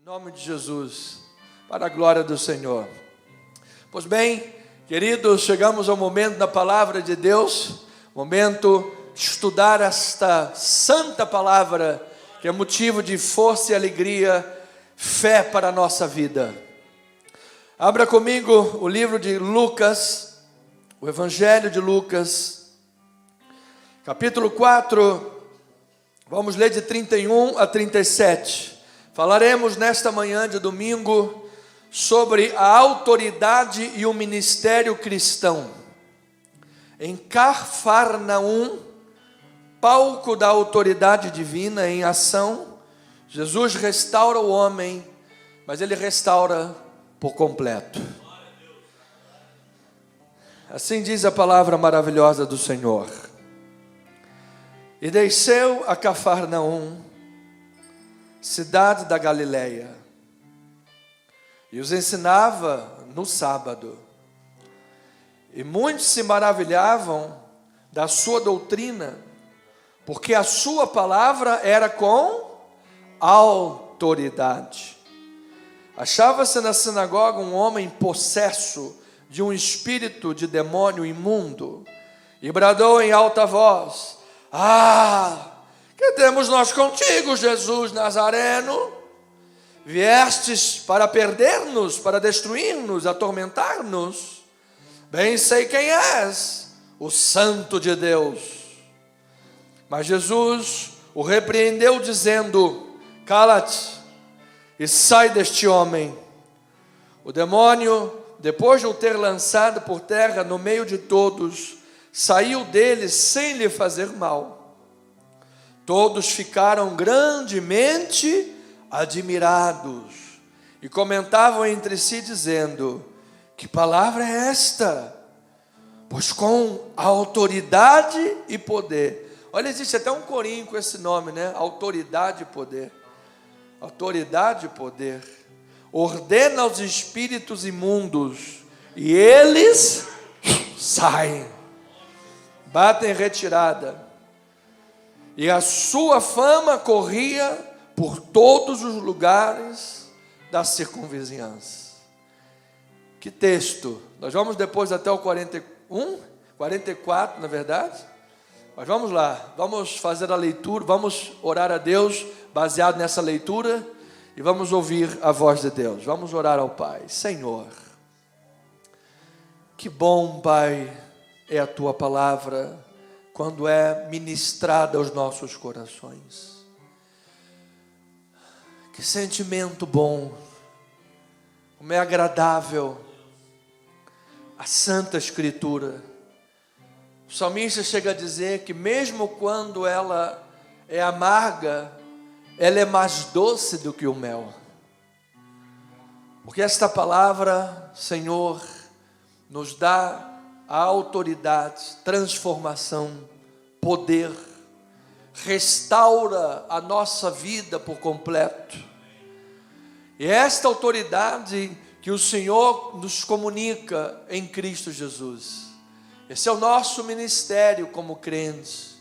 Em nome de Jesus, para a glória do Senhor. Pois bem, queridos, chegamos ao momento da palavra de Deus, momento de estudar esta santa palavra, que é motivo de força e alegria, fé para a nossa vida. Abra comigo o livro de Lucas, o Evangelho de Lucas, capítulo 4, vamos ler de 31 a 37. Falaremos nesta manhã de domingo sobre a autoridade e o ministério cristão. Em Cafarnaum, palco da autoridade divina em ação, Jesus restaura o homem, mas ele restaura por completo. Assim diz a palavra maravilhosa do Senhor. E desceu a Cafarnaum, cidade da Galileia, e os ensinava no sábado. E muitos se maravilhavam da sua doutrina, porque a sua palavra era com autoridade. Achava-se na sinagoga um homem possesso de um espírito de demônio imundo, e bradou em alta voz: que temos nós contigo, Jesus Nazareno? Viestes para perder-nos, para destruir-nos, atormentar-nos? Bem sei quem és, o Santo de Deus. Mas Jesus o repreendeu, dizendo: cala-te e sai deste homem. O demônio, depois de o ter lançado por terra no meio de todos, saiu dele sem lhe fazer mal. Todos ficaram grandemente admirados e comentavam entre si, dizendo: que palavra é esta? Pois com autoridade e poder. Olha, existe até um corinho com esse nome, né? Autoridade e poder. Autoridade e poder. Ordena aos espíritos imundos e eles saem. Batem retirada. E a sua fama corria por todos os lugares da circunvizinhança. Que texto! Nós vamos depois até o 41, 44, na verdade. Mas vamos lá, vamos fazer a leitura, vamos orar a Deus baseado nessa leitura e vamos ouvir a voz de Deus. Vamos orar ao Pai. Senhor, que bom, Pai, é a Tua palavra quando é ministrada aos nossos corações. Que sentimento bom, como é agradável a Santa Escritura. O salmista chega a dizer que mesmo quando ela é amarga, ela é mais doce do que o mel. Porque esta palavra, Senhor, nos dá a autoridade, transformação, poder, restaura a nossa vida por completo. E esta autoridade que o Senhor nos comunica em Cristo Jesus. Esse é o nosso ministério como crentes,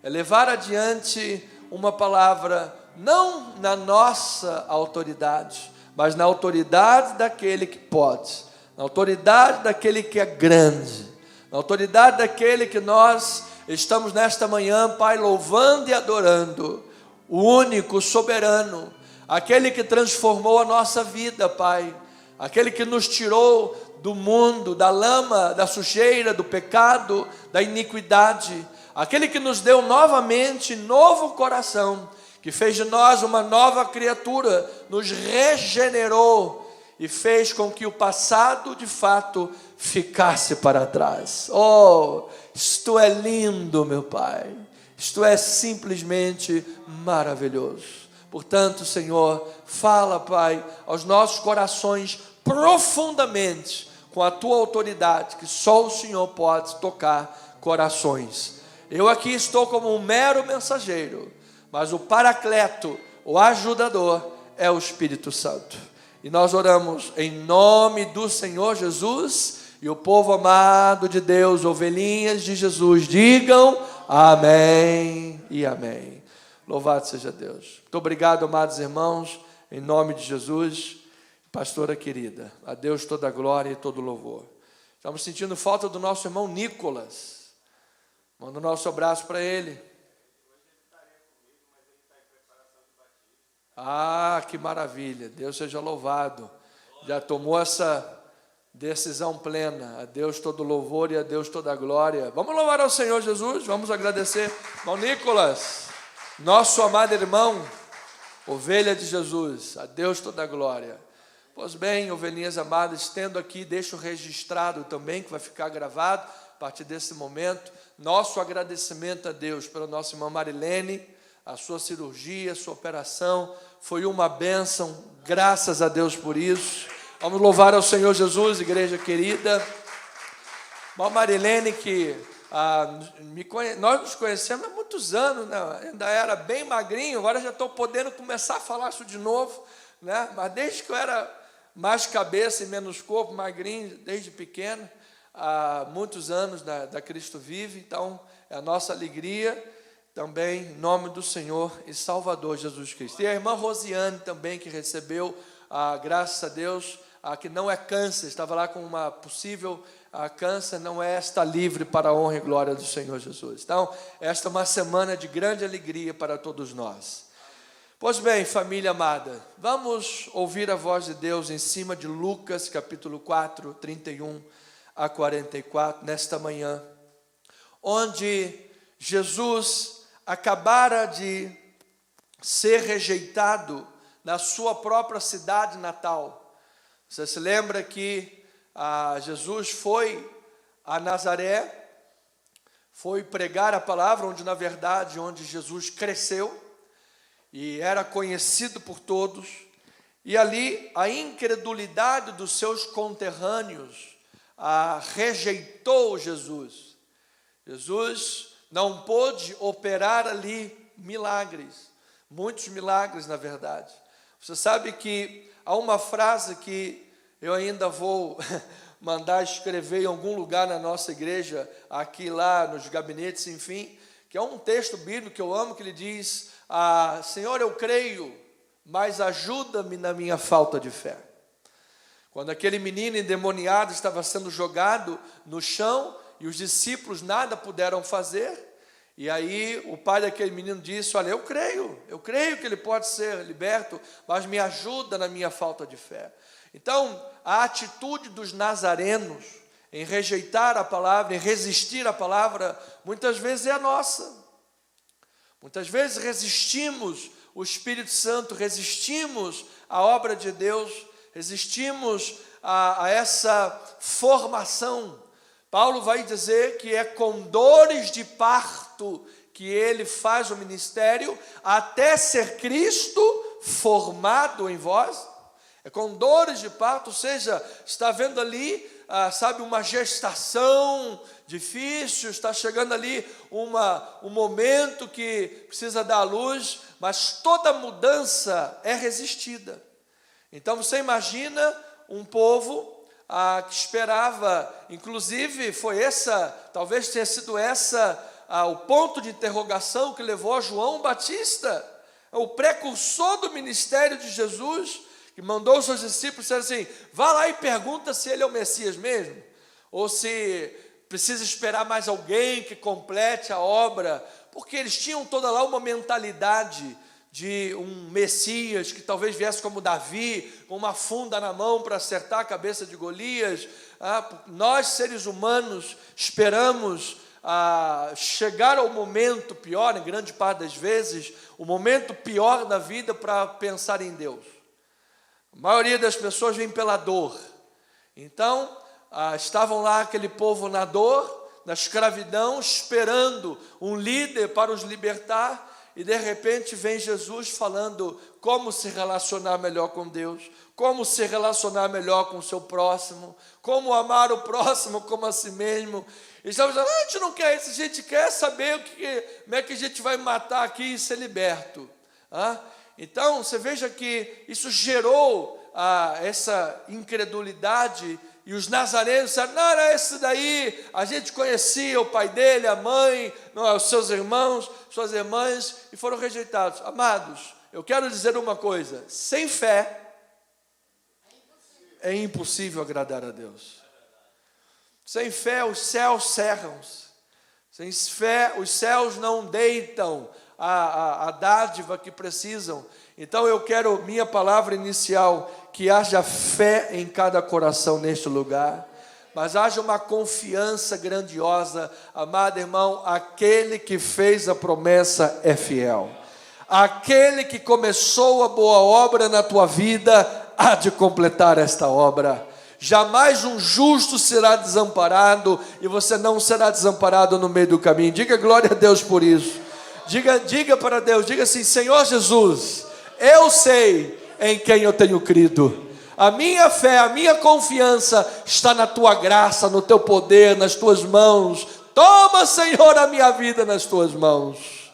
é levar adiante uma palavra, não na nossa autoridade, mas na autoridade daquele que pode, na autoridade daquele que é grande, na autoridade daquele que nós estamos nesta manhã, Pai, louvando e adorando, o único, soberano, aquele que transformou a nossa vida, Pai, aquele que nos tirou do mundo, da lama, da sujeira, do pecado, da iniquidade, aquele que nos deu novamente novo coração, que fez de nós uma nova criatura, nos regenerou e fez com que o passado de fato ficasse para trás. Oh, isto é lindo, meu Pai, isto é simplesmente maravilhoso. Portanto, Senhor, fala, Pai, aos nossos corações profundamente, com a Tua autoridade, que só o Senhor pode tocar corações. Eu aqui estou como um mero mensageiro, mas o Paracleto, o ajudador, é o Espírito Santo. E nós oramos em nome do Senhor Jesus, e o povo amado de Deus, ovelhinhas de Jesus, digam amém e amém. Louvado seja Deus. Muito obrigado, amados irmãos. em nome de Jesus. Pastora querida, a Deus toda a glória e todo o louvor. Estamos sentindo falta do nosso irmão Nicolas. Manda o nosso abraço para ele. Ah, que maravilha, Deus seja louvado. Já tomou essa decisão plena. A Deus todo louvor e a Deus toda a glória. Vamos louvar ao Senhor Jesus, vamos agradecer. Irmão Nicolas, nosso amado irmão, ovelha de Jesus, a Deus toda a glória. Pois bem, ovelhinhas amadas, estendo aqui, deixo registrado também, que vai ficar gravado a partir desse momento, nosso agradecimento a Deus pela nossa irmã Marilene, a sua cirurgia, a sua operação, foi uma bênção, graças a Deus por isso. Vamos louvar ao Senhor Jesus, igreja querida. Irmã Marilene, que nós nos conhecemos há muitos anos, né? Ainda era bem magrinho, agora já estou podendo começar a falar isso de novo, né? Mas desde que eu era mais cabeça e menos corpo, magrinho, desde pequeno, há muitos anos da Cristo Vive, então é a nossa alegria também, em nome do Senhor e Salvador Jesus Cristo. E a irmã Rosiane também, que recebeu, graças a Deus, que não é câncer, estava lá com uma possível câncer, não é, está livre para a honra e glória do Senhor Jesus. Então, esta é uma semana de grande alegria para todos nós. Pois bem, família amada, vamos ouvir a voz de Deus em cima de Lucas, capítulo 4, 31 a 44, nesta manhã, onde Jesus acabara de ser rejeitado na sua própria cidade natal. Você se lembra que Jesus foi a Nazaré, foi pregar a palavra, onde Jesus cresceu, e era conhecido por todos, e ali a incredulidade dos seus conterrâneos rejeitou Jesus. Jesus não pôde operar ali milagres, muitos milagres na verdade. Você sabe que há uma frase que eu ainda vou mandar escrever em algum lugar na nossa igreja, aqui, lá, nos gabinetes, enfim, que é um texto bíblico que eu amo, que ele diz: Senhor, eu creio, mas ajuda-me na minha falta de fé. Quando aquele menino endemoniado estava sendo jogado no chão e os discípulos nada puderam fazer, e aí o pai daquele menino disse: olha, eu creio que ele pode ser liberto, mas me ajuda na minha falta de fé. Então, a atitude dos nazarenos em rejeitar a palavra, em resistir à palavra, muitas vezes é a nossa. Muitas vezes resistimos o Espírito Santo, resistimos à obra de Deus, resistimos a essa formação. Paulo vai dizer que é com dores de parto que ele faz o ministério, até ser Cristo formado em vós. É com dores de parto, ou seja, está vendo ali, uma gestação difícil, está chegando ali um momento que precisa dar à luz, mas toda mudança é resistida. Então você imagina um povo que esperava, inclusive talvez tenha sido o ponto de interrogação que levou a João Batista, o precursor do ministério de Jesus, que mandou os seus discípulos dizer assim: vá lá e pergunta se ele é o Messias mesmo, ou se precisa esperar mais alguém que complete a obra, porque eles tinham toda lá uma mentalidade de um Messias que talvez viesse como Davi, com uma funda na mão para acertar a cabeça de Golias. Nós, seres humanos, esperamos chegar ao momento pior, em grande parte das vezes, o momento pior da vida para pensar em Deus. A maioria das pessoas vem pela dor. Então, estavam lá aquele povo na dor, na escravidão, esperando um líder para os libertar, e de repente vem Jesus falando como se relacionar melhor com Deus, como se relacionar melhor com o seu próximo, como amar o próximo como a si mesmo. E estamos dizendo: a gente não quer isso, a gente quer saber como é que a gente vai matar aqui e ser liberto. Então, você veja que isso gerou essa incredulidade, e os nazarenos disseram: não, era esse daí, a gente conhecia o pai dele, a mãe, os seus irmãos, suas irmãs, e foram rejeitados. Amados, eu quero dizer uma coisa: sem fé é impossível agradar a Deus. Sem fé os céus cerram-se. Sem fé os céus não deitam a dádiva que precisam. Então eu quero, minha palavra inicial, que haja fé em cada coração neste lugar, mas haja uma confiança grandiosa. Amado irmão, aquele que fez a promessa é fiel. Aquele que começou a boa obra na tua vida há de completar esta obra. Jamais um justo será desamparado, e você não será desamparado no meio do caminho. Diga glória a Deus por isso. Diga para Deus, diga assim: Senhor Jesus, eu sei em quem eu tenho crido. A minha fé, a minha confiança está na tua graça, no teu poder, nas tuas mãos. Toma, Senhor, a minha vida nas tuas mãos.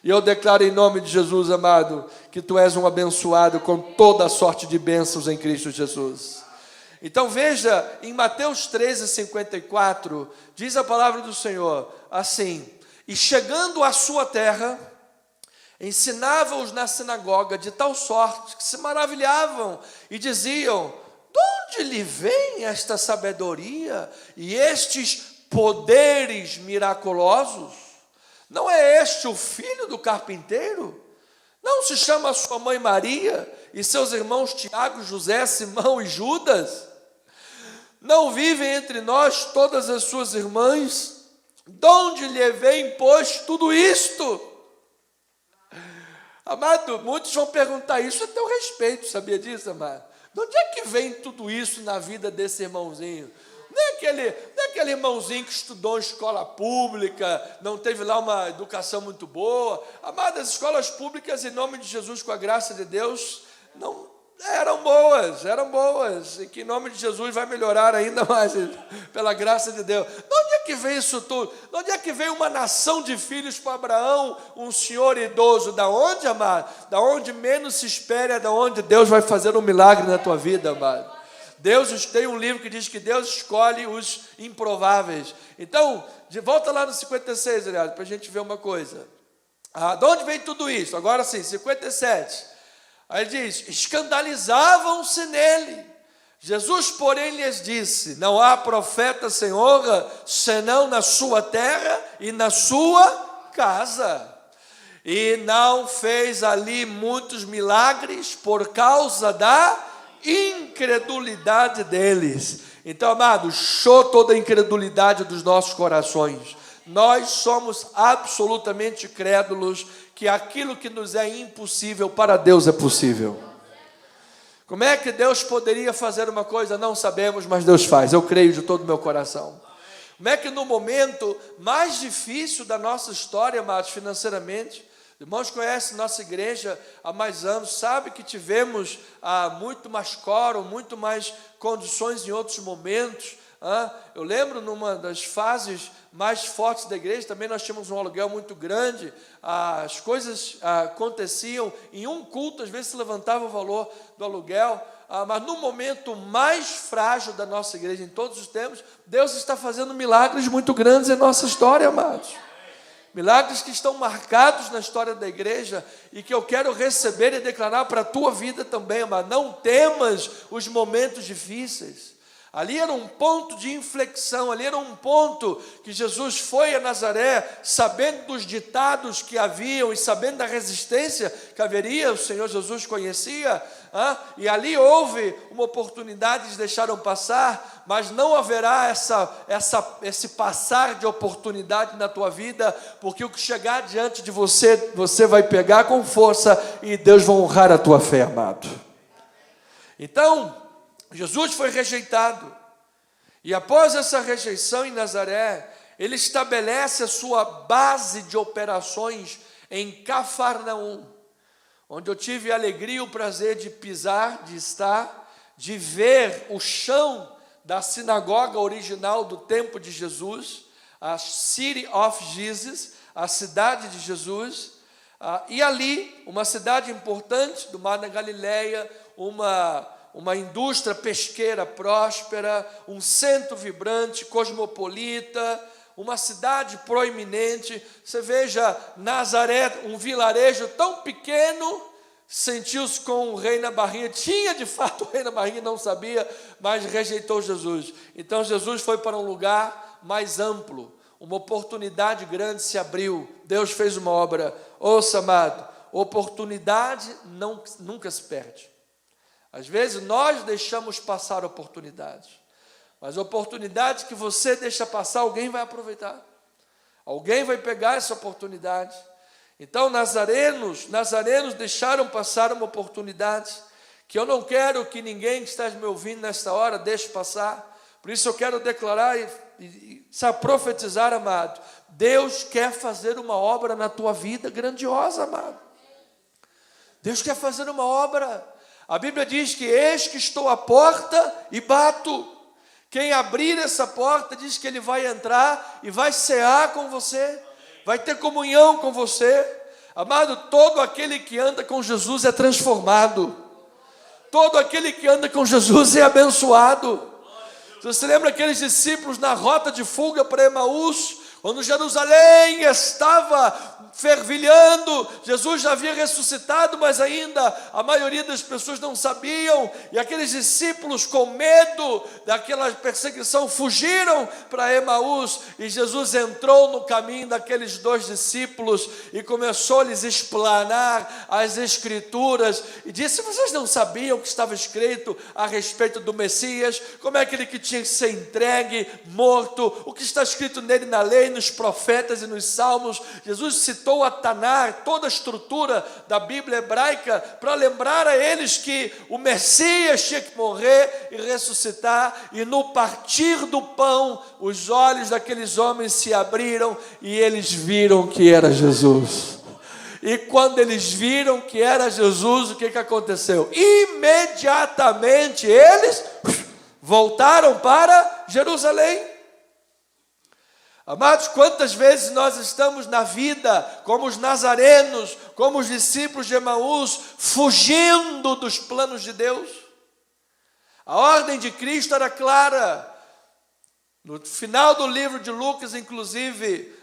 E eu declaro em nome de Jesus, amado, que tu és um abençoado com toda a sorte de bênçãos em Cristo Jesus. Então veja, em Mateus 13:54, diz a palavra do Senhor assim: e chegando à sua terra, ensinava-os na sinagoga de tal sorte que se maravilhavam e diziam: de onde lhe vem esta sabedoria e estes poderes miraculosos? Não é este o filho do carpinteiro? Não se chama sua mãe Maria e seus irmãos Tiago, José, Simão e Judas? Não vivem entre nós todas as suas irmãs? De onde lhe vem, pois, tudo isto? Amado, muitos vão perguntar isso a teu respeito, sabia disso, amado? De onde é que vem tudo isso na vida desse irmãozinho? Não é aquele irmãozinho que estudou em escola pública, não teve lá uma educação muito boa. Amado, as escolas públicas, em nome de Jesus, com a graça de Deus, não eram boas, e que em nome de Jesus vai melhorar ainda mais, pela graça de Deus. De onde é que veio isso tudo? De onde é que veio uma nação de filhos para Abraão, um senhor idoso? Da onde, amado? Da onde menos se espera, é da onde Deus vai fazer um milagre na tua vida, amado. Deus tem um livro que diz que Deus escolhe os improváveis. Então, de volta lá no 56, aliás, para a gente ver uma coisa. De onde vem tudo isso? Agora sim, 57. Aí ele diz: escandalizavam-se nele. Jesus, porém, lhes disse: não há profeta sem honra, senão na sua terra e na sua casa. E não fez ali muitos milagres por causa da incredulidade deles. Então, amado, show toda a incredulidade dos nossos corações. Nós somos absolutamente crédulos que aquilo que nos é impossível para Deus é possível. Como é que Deus poderia fazer uma coisa? Não sabemos, mas Deus faz. Eu creio de todo o meu coração. Como é que no momento mais difícil da nossa história, amados, financeiramente, irmãos conhecem nossa igreja há mais anos, sabe que tivemos muito mais quórum, muito mais condições em outros momentos. Eu lembro numa das fases mais fortes da igreja, também nós tínhamos um aluguel muito grande, as coisas aconteciam em um culto, às vezes se levantava o valor do aluguel, mas no momento mais frágil da nossa igreja em todos os tempos, Deus está fazendo milagres muito grandes em nossa história, amados. Milagres que estão marcados na história da igreja e que eu quero receber e declarar para a tua vida também, amado. Não temas os momentos difíceis. Ali era um ponto de inflexão, ali era um ponto que Jesus foi a Nazaré, sabendo dos ditados que haviam e sabendo da resistência que haveria, o Senhor Jesus conhecia, e ali houve uma oportunidade, eles deixaram passar, mas não haverá esse passar de oportunidade na tua vida, porque o que chegar diante de você, você vai pegar com força e Deus vai honrar a tua fé, amado. Então, Jesus foi rejeitado, e após essa rejeição em Nazaré, ele estabelece a sua base de operações em Cafarnaum, onde eu tive a alegria e o prazer de pisar, de estar, de ver o chão da sinagoga original do tempo de Jesus, a City of Jesus, a cidade de Jesus, e ali, uma cidade importante do Mar da Galileia, uma indústria pesqueira próspera, um centro vibrante, cosmopolita, uma cidade proeminente. Você veja Nazaré, um vilarejo tão pequeno, sentiu-se com o rei na barriga, tinha de fato o rei na barriga, não sabia, mas rejeitou Jesus. Então Jesus foi para um lugar mais amplo, uma oportunidade grande se abriu, Deus fez uma obra. Ouça, amado, oportunidade nunca se perde. Às vezes nós deixamos passar oportunidades, mas a oportunidade que você deixa passar, alguém vai aproveitar, alguém vai pegar essa oportunidade. Então nazarenos deixaram passar uma oportunidade, que eu não quero que ninguém que está me ouvindo nesta hora deixe passar. Por isso eu quero declarar e profetizar, amado, Deus quer fazer uma obra na tua vida grandiosa, amado. Deus quer fazer uma obra. A Bíblia diz que eis que estou à porta e bato. Quem abrir essa porta diz que ele vai entrar e vai cear com você, vai ter comunhão com você. Amado, todo aquele que anda com Jesus é transformado. Todo aquele que anda com Jesus é abençoado. Você lembra aqueles discípulos na rota de fuga para Emaús, quando Jerusalém estava fervilhando, Jesus já havia ressuscitado, mas ainda a maioria das pessoas não sabiam, e aqueles discípulos com medo daquela perseguição fugiram para Emaús, e Jesus entrou no caminho daqueles dois discípulos e começou a lhes explanar as escrituras, e disse: vocês não sabiam o que estava escrito a respeito do Messias, como é aquele que tinha que ser entregue, morto, o que está escrito nele na lei, nos profetas e nos salmos. Jesus citou a Tanar, toda a estrutura da Bíblia hebraica, para lembrar a eles que o Messias tinha que morrer e ressuscitar, e no partir do pão, os olhos daqueles homens se abriram, e eles viram que era Jesus. E quando eles viram que era Jesus, o que aconteceu? Imediatamente eles voltaram para Jerusalém. Amados, quantas vezes nós estamos na vida como os nazarenos, como os discípulos de Emaús, fugindo dos planos de Deus? A ordem de Cristo era clara. No final do livro de Lucas, inclusive,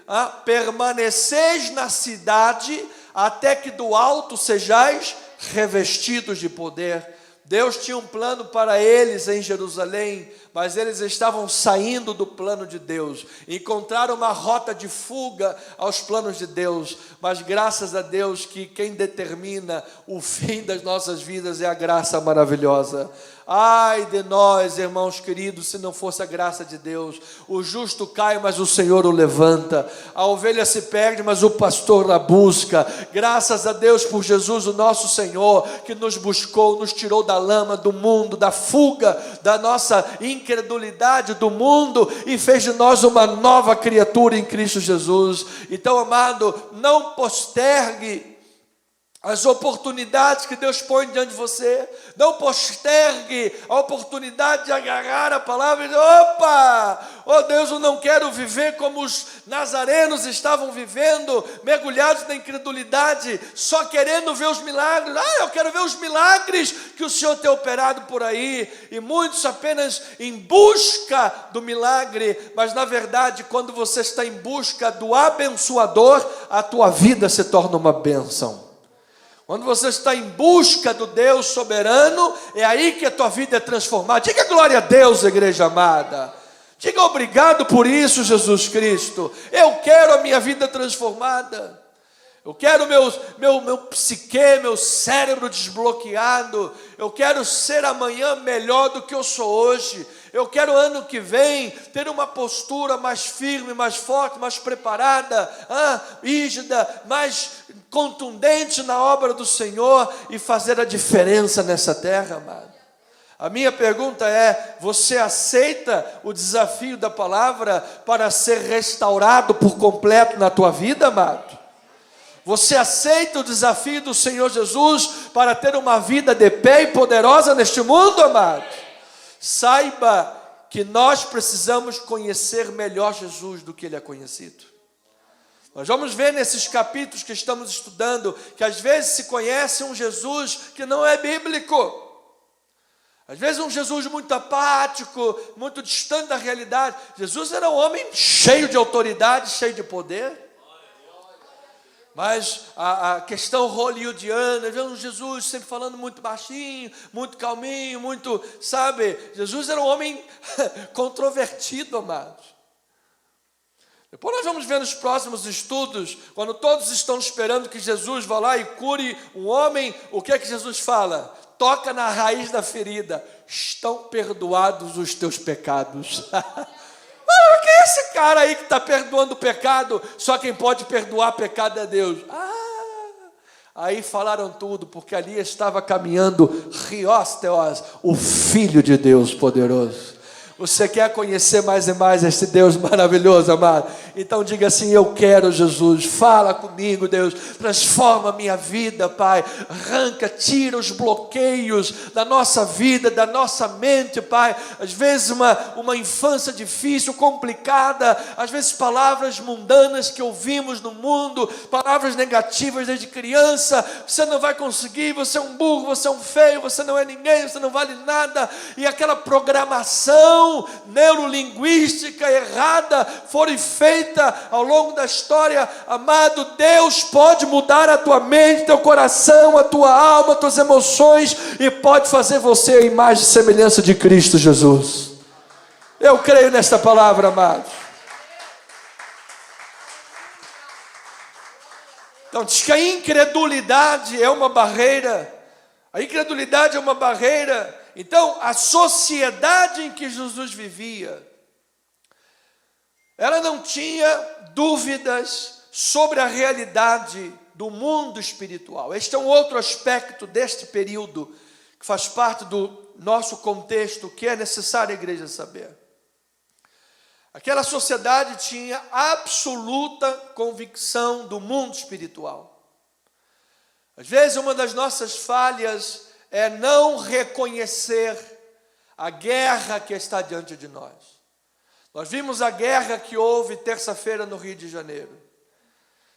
permaneceis na cidade até que do alto sejais revestidos de poder. Deus tinha um plano para eles em Jerusalém, mas eles estavam saindo do plano de Deus, encontraram uma rota de fuga aos planos de Deus, mas graças a Deus que quem determina o fim das nossas vidas é a graça maravilhosa. Ai de nós, irmãos queridos, se não fosse a graça de Deus. O justo cai, mas o Senhor o levanta. A ovelha se perde, mas o pastor a busca. Graças a Deus por Jesus, o nosso Senhor, que nos buscou, nos tirou da lama do mundo, da fuga, da nossa incredulidade do mundo, e fez de nós uma nova criatura em Cristo Jesus. Então, amado, não postergue as oportunidades que Deus põe diante de você. Não postergue a oportunidade de agarrar a palavra e dizer: opa, oh Deus, eu não quero viver como os nazarenos estavam vivendo, mergulhados na incredulidade, só querendo ver os milagres. Eu quero ver os milagres que o Senhor tem operado por aí, e muitos apenas em busca do milagre, mas na verdade, quando você está em busca do abençoador, a tua vida se torna uma bênção. Quando você está em busca do Deus soberano, é aí que a tua vida é transformada. Diga glória a Deus, igreja amada. Diga obrigado por isso, Jesus Cristo. Eu quero a minha vida transformada. Eu quero meu psique, meu cérebro desbloqueado. Eu quero ser amanhã melhor do que eu sou hoje. Eu quero ano que vem ter uma postura mais firme, mais forte, mais preparada, rígida, mais contundente na obra do Senhor e fazer a diferença nessa terra, amado. A minha pergunta é: você aceita o desafio da palavra para ser restaurado por completo na tua vida, amado? Você aceita o desafio do Senhor Jesus para ter uma vida de pé e poderosa neste mundo, amado? Saiba que nós precisamos conhecer melhor Jesus do que Ele é conhecido. Nós vamos ver nesses capítulos que estamos estudando, que às vezes se conhece um Jesus que não é bíblico. Às vezes um Jesus muito apático, muito distante da realidade. Jesus era um homem cheio de autoridade, cheio de poder. Mas a questão hollywoodiana, vemos Jesus sempre falando muito baixinho, muito calminho, muito, sabe? Jesus era um homem controvertido, amados. Depois nós vamos ver nos próximos estudos, quando todos estão esperando que Jesus vá lá e cure um homem, o que é que Jesus fala? Toca na raiz da ferida, estão perdoados os teus pecados. Quem é esse cara aí que está perdoando o pecado? Só quem pode perdoar pecado é Deus. Aí falaram tudo, porque ali estava caminhando Rios Theos, o Filho de Deus poderoso. Você quer conhecer mais e mais esse Deus maravilhoso, amado? Então diga assim: eu quero, Jesus, fala comigo, Deus, transforma a minha vida, Pai, arranca, tira os bloqueios da nossa vida, da nossa mente, Pai, às vezes uma infância difícil, complicada, às vezes palavras mundanas que ouvimos no mundo, palavras negativas desde criança, você não vai conseguir, você é um burro, você é um feio, você não é ninguém, você não vale nada, e aquela programação neurolinguística errada foi feita ao longo da história. Amado, Deus pode mudar a tua mente, teu coração, a tua alma, as tuas emoções, e pode fazer você a imagem e semelhança de Cristo Jesus. Eu creio nesta palavra, amado. Então diz que a incredulidade é uma barreira. A incredulidade é uma barreira. Então, a sociedade em que Jesus vivia, ela não tinha dúvidas sobre a realidade do mundo espiritual. Este é um outro aspecto deste período, que faz parte do nosso contexto, que é necessário a igreja saber. Aquela sociedade tinha absoluta convicção do mundo espiritual. Às vezes, uma das nossas falhas é não reconhecer a guerra que está diante de nós. Nós vimos a guerra que houve terça-feira no Rio de Janeiro.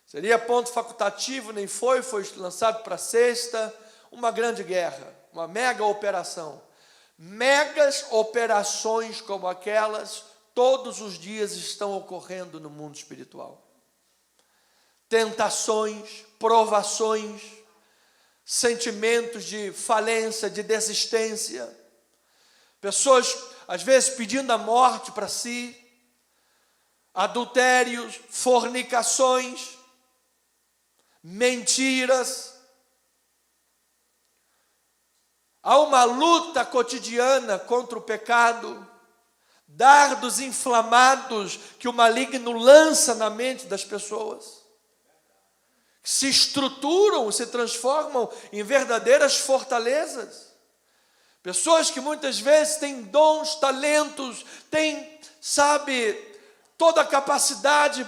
Seria ponto facultativo, nem foi lançado para sexta. Uma grande guerra, uma mega operação. Megas operações como aquelas, todos os dias estão ocorrendo no mundo espiritual. Tentações, provações, sentimentos de falência, de desistência, pessoas às vezes pedindo a morte para si, adultérios, fornicações, mentiras. Há uma luta cotidiana contra o pecado, dardos inflamados que o maligno lança na mente das pessoas, se estruturam, se transformam em verdadeiras fortalezas. Pessoas que muitas vezes têm dons, talentos, têm, toda a capacidade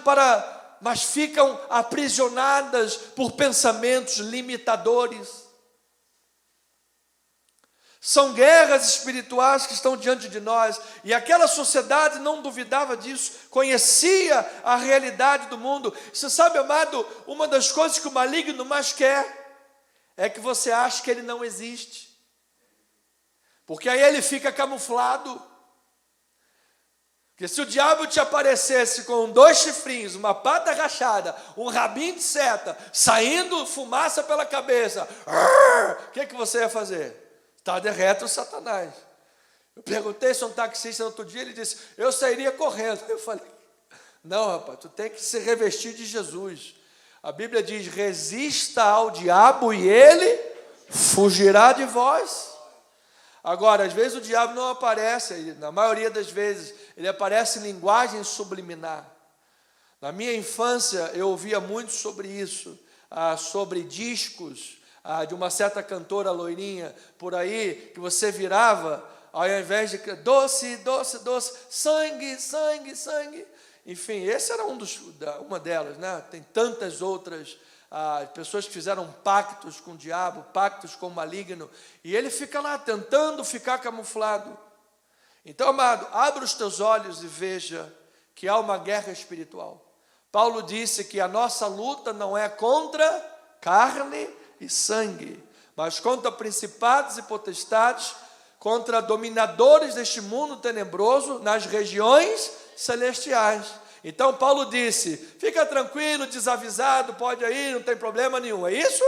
mas ficam aprisionadas por pensamentos limitadores. São guerras espirituais que estão diante de nós, e aquela sociedade não duvidava disso, conhecia a realidade do mundo. Você sabe, amado, uma das coisas que o maligno mais quer é que você ache que ele não existe, porque aí ele fica camuflado. Porque se o diabo te aparecesse com 2 chifrinhos, uma pata rachada, um rabinho de seta, saindo fumaça pela cabeça, o que você ia fazer? Está de retro Satanás. Eu perguntei se um taxista no outro dia, ele disse: eu sairia correndo. Eu falei: não, rapaz, tu tem que se revestir de Jesus. A Bíblia diz: resista ao diabo e ele fugirá de vós. Agora, às vezes o diabo não aparece, na maioria das vezes, ele aparece em linguagem subliminar. Na minha infância, eu ouvia muito sobre isso, sobre discos, de uma certa cantora loirinha por aí, que você virava, ao invés de doce, doce, doce, sangue, sangue, sangue. Enfim, esse era uma delas, né? Tem tantas outras pessoas que fizeram pactos com o diabo, pactos com o maligno, e ele fica lá tentando ficar camuflado. Então, amado, abra os teus olhos e veja que há uma guerra espiritual. Paulo disse que a nossa luta não é contra carne e sangue, mas contra principados e potestades, contra dominadores deste mundo tenebroso nas regiões celestiais. Então Paulo disse, fica tranquilo, desavisado, pode ir, não tem problema nenhum. É isso?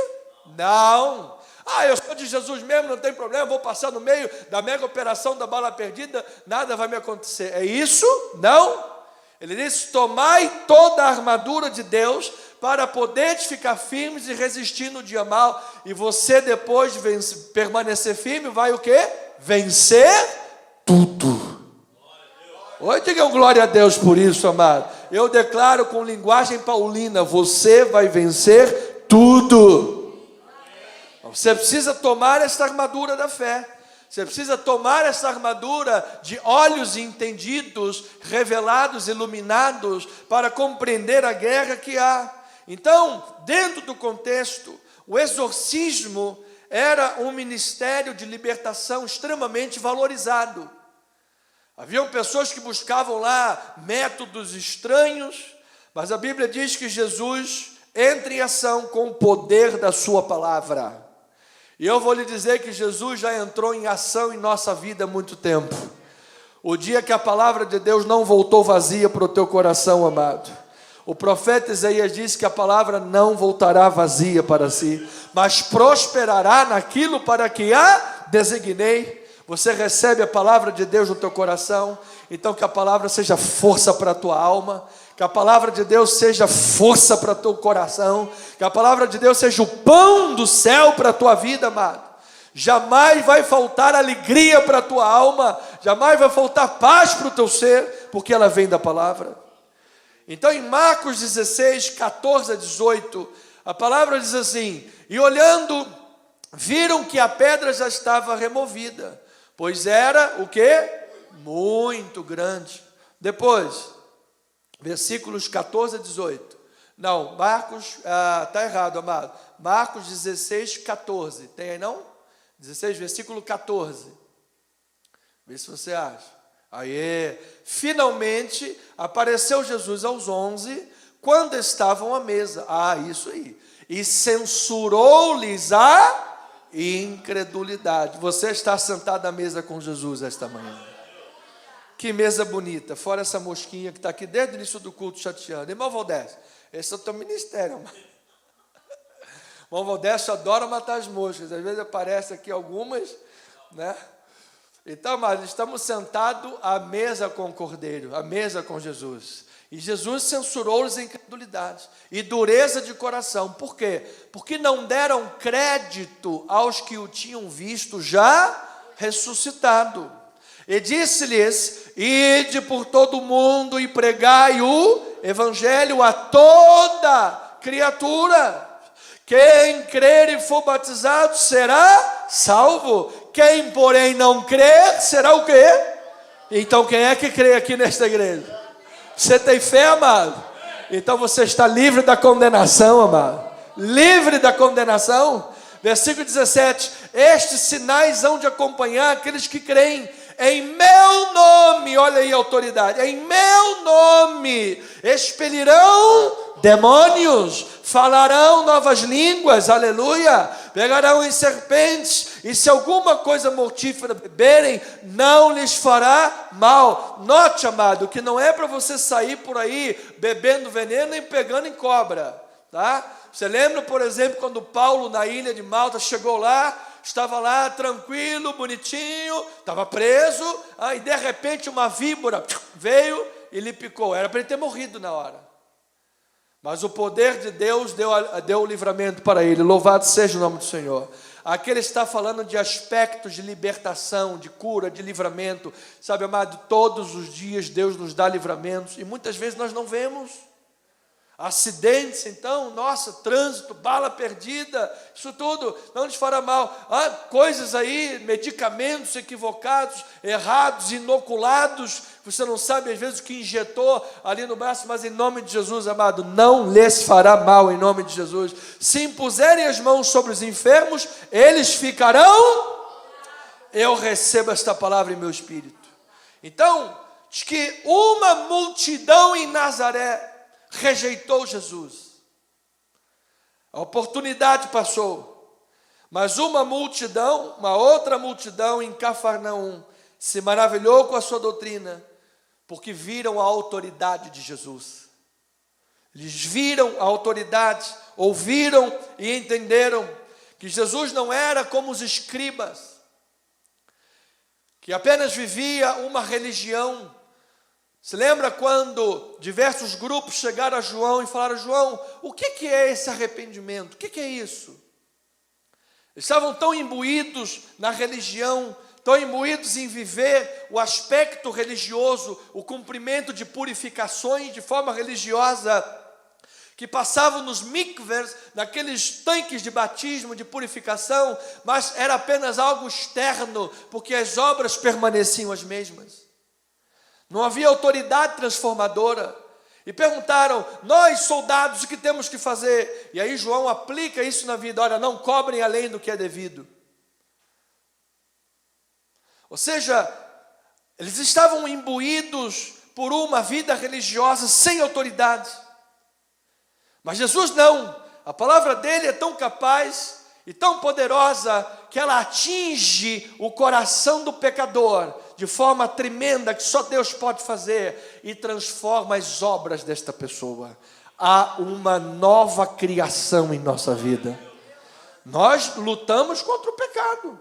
Não. Eu sou de Jesus mesmo, não tem problema, vou passar no meio da mega operação da bala perdida, nada vai me acontecer. É isso? Não. Ele disse, tomai toda a armadura de Deus para poderes ficar firmes e resistir no dia mau. E você, depois de permanecer firme, vai o quê? Vencer tudo. Oi, digam glória a Deus por isso, amado. Eu declaro com linguagem paulina, você vai vencer tudo. Você precisa tomar essa armadura da fé. Você precisa tomar essa armadura de olhos entendidos, revelados, iluminados, para compreender a guerra que há. Então, dentro do contexto, o exorcismo era um ministério de libertação extremamente valorizado. Haviam pessoas que buscavam lá métodos estranhos, mas a Bíblia diz que Jesus entra em ação com o poder da sua palavra. E eu vou lhe dizer que Jesus já entrou em ação em nossa vida há muito tempo. O dia que a palavra de Deus não voltou vazia para o teu coração, amado. O profeta Isaías disse que a palavra não voltará vazia para si, mas prosperará naquilo para que a designei. Você recebe a palavra de Deus no teu coração, então que a palavra seja força para a tua alma, que a palavra de Deus seja força para o teu coração, que a palavra de Deus seja o pão do céu para a tua vida, amado. Jamais vai faltar alegria para a tua alma, jamais vai faltar paz para o teu ser, porque ela vem da palavra. Então em Marcos 16, 14 a 18, a palavra diz assim, e olhando, viram que a pedra já estava removida, pois era o quê? Muito grande. Depois, versículos 14 a 18. Não, Marcos, está errado, amado. Marcos 16, 14. Tem aí não? 16, versículo 14. Vê se você acha. Aí, finalmente, apareceu Jesus aos 11, quando estavam à mesa. Isso aí. E censurou-lhes a incredulidade. Você está sentado à mesa com Jesus esta manhã. Que mesa bonita, fora essa mosquinha que está aqui desde o início do culto chateando. Irmão Valdés, esse é o teu ministério, amado. Irmão Valdés adora matar as moscas, às vezes aparece aqui algumas, né? Então, mas estamos sentados à mesa com o Cordeiro, à mesa com Jesus. E Jesus censurou-lhes a incredulidade e dureza de coração. Por quê? Porque não deram crédito aos que o tinham visto já ressuscitado. E disse-lhes, ide por todo o mundo e pregai o evangelho a toda criatura. Quem crer e for batizado será salvo. Quem, porém, não crer, será o quê? Então, quem é que crê aqui nesta igreja? Você tem fé, amado? Então você está livre da condenação, amado. Livre da condenação. Versículo 17. Estes sinais hão de acompanhar aqueles que creem. Em meu nome, olha aí a autoridade, em meu nome expelirão demônios, falarão novas línguas, aleluia, pegarão em serpentes, e se alguma coisa mortífera beberem, não lhes fará mal. Note, amado, que não é para você sair por aí bebendo veneno e pegando em cobra, tá? Você lembra, por exemplo, quando Paulo na ilha de Malta chegou lá, estava lá tranquilo, bonitinho, estava preso, e de repente uma víbora veio e lhe picou. Era para ele ter morrido na hora. Mas o poder de Deus deu o livramento para ele. Louvado seja o nome do Senhor. Aqui ele está falando de aspectos de libertação, de cura, de livramento. Sabe, amado, todos os dias Deus nos dá livramentos e muitas vezes nós não vemos. Acidentes, então, nossa, trânsito, bala perdida, isso tudo não lhes fará mal. Coisas aí, medicamentos equivocados, errados, inoculados, você não sabe às vezes o que injetou ali no braço, mas em nome de Jesus, amado, não lhes fará mal em nome de Jesus. Se impuserem as mãos sobre os enfermos, eles ficarão. Eu recebo esta palavra em meu espírito. Então, diz que uma multidão em Nazaré rejeitou Jesus. A oportunidade passou, mas uma outra multidão em Cafarnaum se maravilhou com a sua doutrina, porque viram a autoridade de Jesus. Eles viram a autoridade, ouviram e entenderam que Jesus não era como os escribas, que apenas vivia uma religião. Se lembra quando diversos grupos chegaram a João e falaram: João, o que é esse arrependimento? O que é isso? Eles estavam tão imbuídos na religião, tão imbuídos em viver o aspecto religioso, o cumprimento de purificações de forma religiosa, que passavam nos mikvers, naqueles tanques de batismo, de purificação, mas era apenas algo externo, porque as obras permaneciam as mesmas. Não havia autoridade transformadora. E perguntaram: nós soldados, o que temos que fazer? E aí João aplica isso na vida: olha, não cobrem além do que é devido. Ou seja, eles estavam imbuídos por uma vida religiosa sem autoridade. Mas Jesus não. A palavra dele é tão capaz e tão poderosa que ela atinge o coração do pecador de forma tremenda, que só Deus pode fazer, e transforma as obras desta pessoa. Há uma nova criação em nossa vida. Nós lutamos contra o pecado.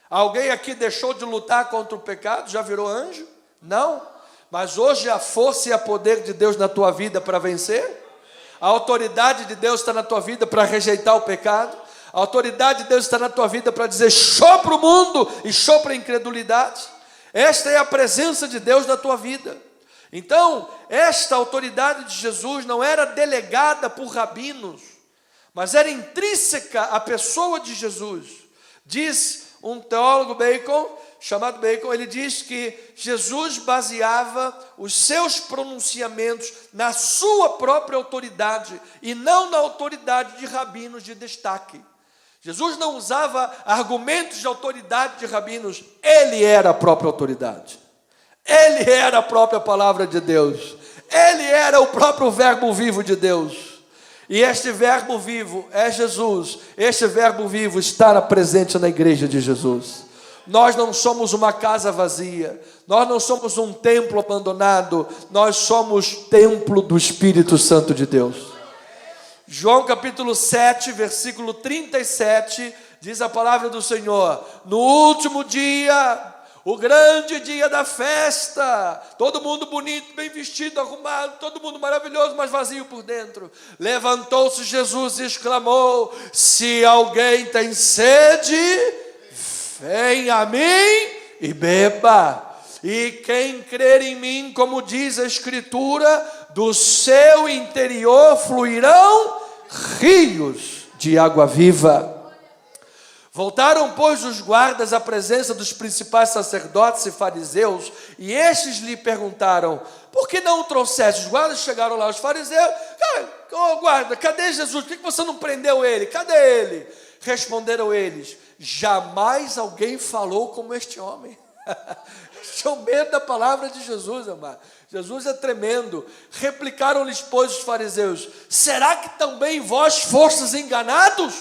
Alguém aqui deixou de lutar contra o pecado? Já virou anjo? Não. Mas hoje a força e o poder de Deus na tua vida para vencer. A autoridade de Deus está na tua vida para rejeitar o pecado. A autoridade de Deus está na tua vida para dizer show para o mundo e show para a incredulidade. Esta é a presença de Deus na tua vida. Então, esta autoridade de Jesus não era delegada por rabinos, mas era intrínseca à pessoa de Jesus. Diz um teólogo chamado Bacon, ele diz que Jesus baseava os seus pronunciamentos na sua própria autoridade e não na autoridade de rabinos de destaque. Jesus não usava argumentos de autoridade de rabinos, ele era a própria autoridade. Ele era a própria palavra de Deus. Ele era o próprio verbo vivo de Deus. E este verbo vivo é Jesus. Este verbo vivo está presente na igreja de Jesus. Nós não somos uma casa vazia. Nós não somos um templo abandonado. Nós somos templo do Espírito Santo de Deus. João capítulo 7, versículo 37, diz a palavra do Senhor: no último dia, o grande dia da festa, todo mundo bonito, bem vestido, arrumado, todo mundo maravilhoso, mas vazio por dentro. Levantou-se Jesus e exclamou: se alguém tem sede, venha a mim e beba. E quem crer em mim, como diz a Escritura, do seu interior fluirão rios de água viva. Voltaram, pois, os guardas à presença dos principais sacerdotes e fariseus, e estes lhe perguntaram: por que não o trouxeste? Os guardas chegaram lá, os fariseus: guarda, cadê Jesus? Por que você não prendeu ele? Cadê ele? Responderam eles: jamais alguém falou como este homem. Tinham medo da palavra de Jesus, amado. Jesus é tremendo. Replicaram-lhes, pois, os fariseus: será que também vós fostes enganados?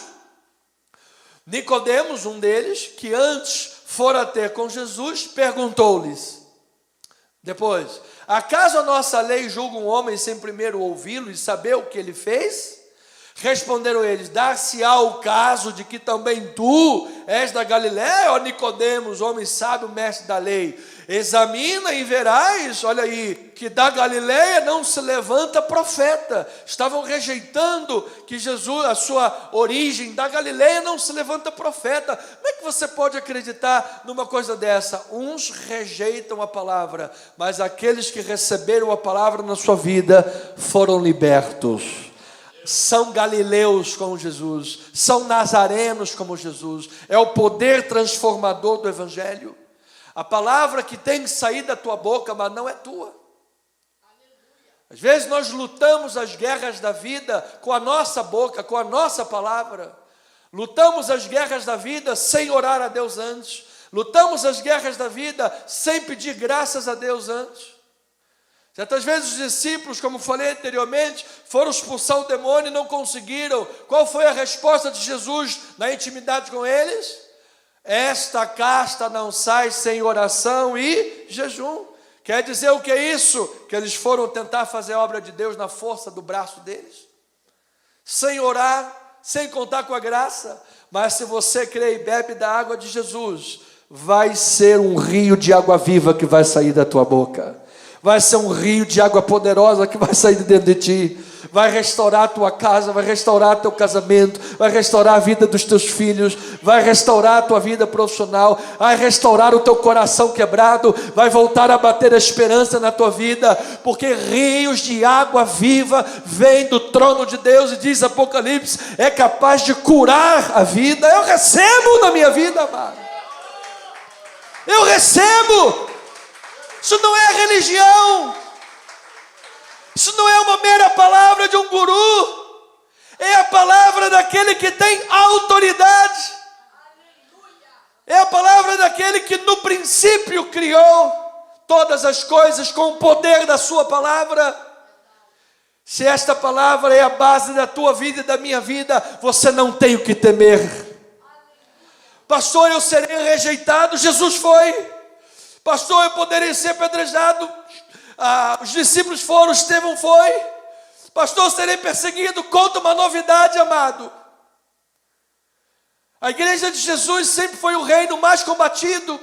Nicodemos, um deles, que antes fora ter com Jesus, perguntou-lhes depois: acaso a nossa lei julga um homem sem primeiro ouvi-lo e saber o que ele fez? Responderam eles: dar-se-á o caso de que também tu és da Galiléia, ó Nicodemos, homem sábio, mestre da lei? Examina e verás, olha aí, que da Galiléia não se levanta profeta. Estavam rejeitando que Jesus, a sua origem, da Galiléia não se levanta profeta. Como é que você pode acreditar numa coisa dessa? Uns rejeitam a palavra, mas aqueles que receberam a palavra na sua vida foram libertos. São galileus como Jesus, são nazarenos como Jesus. É o poder transformador do Evangelho. A palavra que tem que sair da tua boca, mas não é tua. Às vezes nós lutamos as guerras da vida com a nossa boca, com a nossa palavra. Lutamos as guerras da vida sem orar a Deus antes. Lutamos as guerras da vida sem pedir graças a Deus antes. Certas vezes os discípulos, como falei anteriormente, foram expulsar o demônio e não conseguiram. Qual foi a resposta de Jesus na intimidade com eles? Esta casta não sai sem oração e jejum. Quer dizer o que é isso? Que eles foram tentar fazer a obra de Deus na força do braço deles, sem orar, sem contar com a graça. Mas se você crê e bebe da água de Jesus, vai ser um rio de água viva que vai sair da tua boca. Vai ser um rio de água poderosa que vai sair de dentro de ti. Vai restaurar a tua casa, vai restaurar teu casamento, vai restaurar a vida dos teus filhos, vai restaurar a tua vida profissional, vai restaurar o teu coração quebrado, vai voltar a bater a esperança na tua vida, porque rios de água viva vêm do trono de Deus, e diz Apocalipse, é capaz de curar a vida. Eu recebo na minha vida, amado. Eu recebo. Isso não é religião. Isso não é uma mera palavra de um guru. É a palavra daquele que tem autoridade. É a palavra daquele que no princípio criou todas as coisas com o poder da sua palavra. Se esta palavra é a base da tua vida e da minha vida, você não tem o que temer. Pastor, eu serei rejeitado. Jesus foi. Pastor, eu poderei ser apedrejado. Os discípulos foram, Estevão foi. Pastor, eu serei perseguido. Conta uma novidade, amado. A igreja de Jesus sempre foi o reino mais combatido.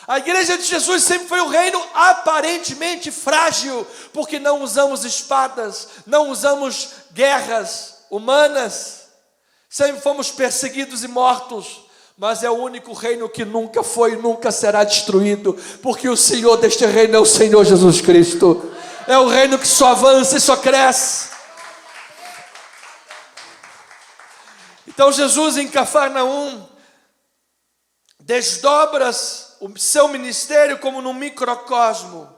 A igreja de Jesus sempre foi o reino aparentemente frágil, porque não usamos espadas, não usamos guerras humanas. Sempre fomos perseguidos e mortos. Mas é o único reino que nunca foi e nunca será destruído, porque o Senhor deste reino é o Senhor Jesus Cristo. É o reino que só avança e só cresce. Então Jesus em Cafarnaum desdobra o seu ministério como num microcosmo.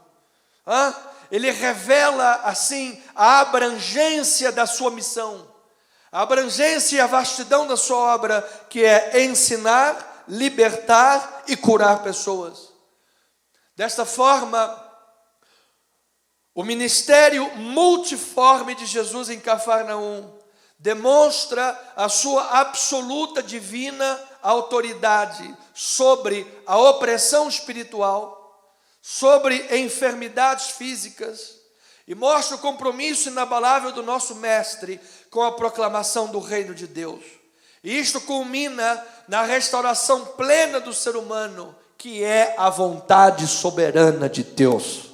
Ele revela assim a abrangência da sua missão, a abrangência e a vastidão da sua obra, que é ensinar, libertar e curar pessoas. Desta forma, o ministério multiforme de Jesus em Cafarnaum demonstra a sua absoluta divina autoridade sobre a opressão espiritual, sobre enfermidades físicas, e mostra o compromisso inabalável do nosso Mestre com a proclamação do reino de Deus. E isto culmina na restauração plena do ser humano, que é a vontade soberana de Deus.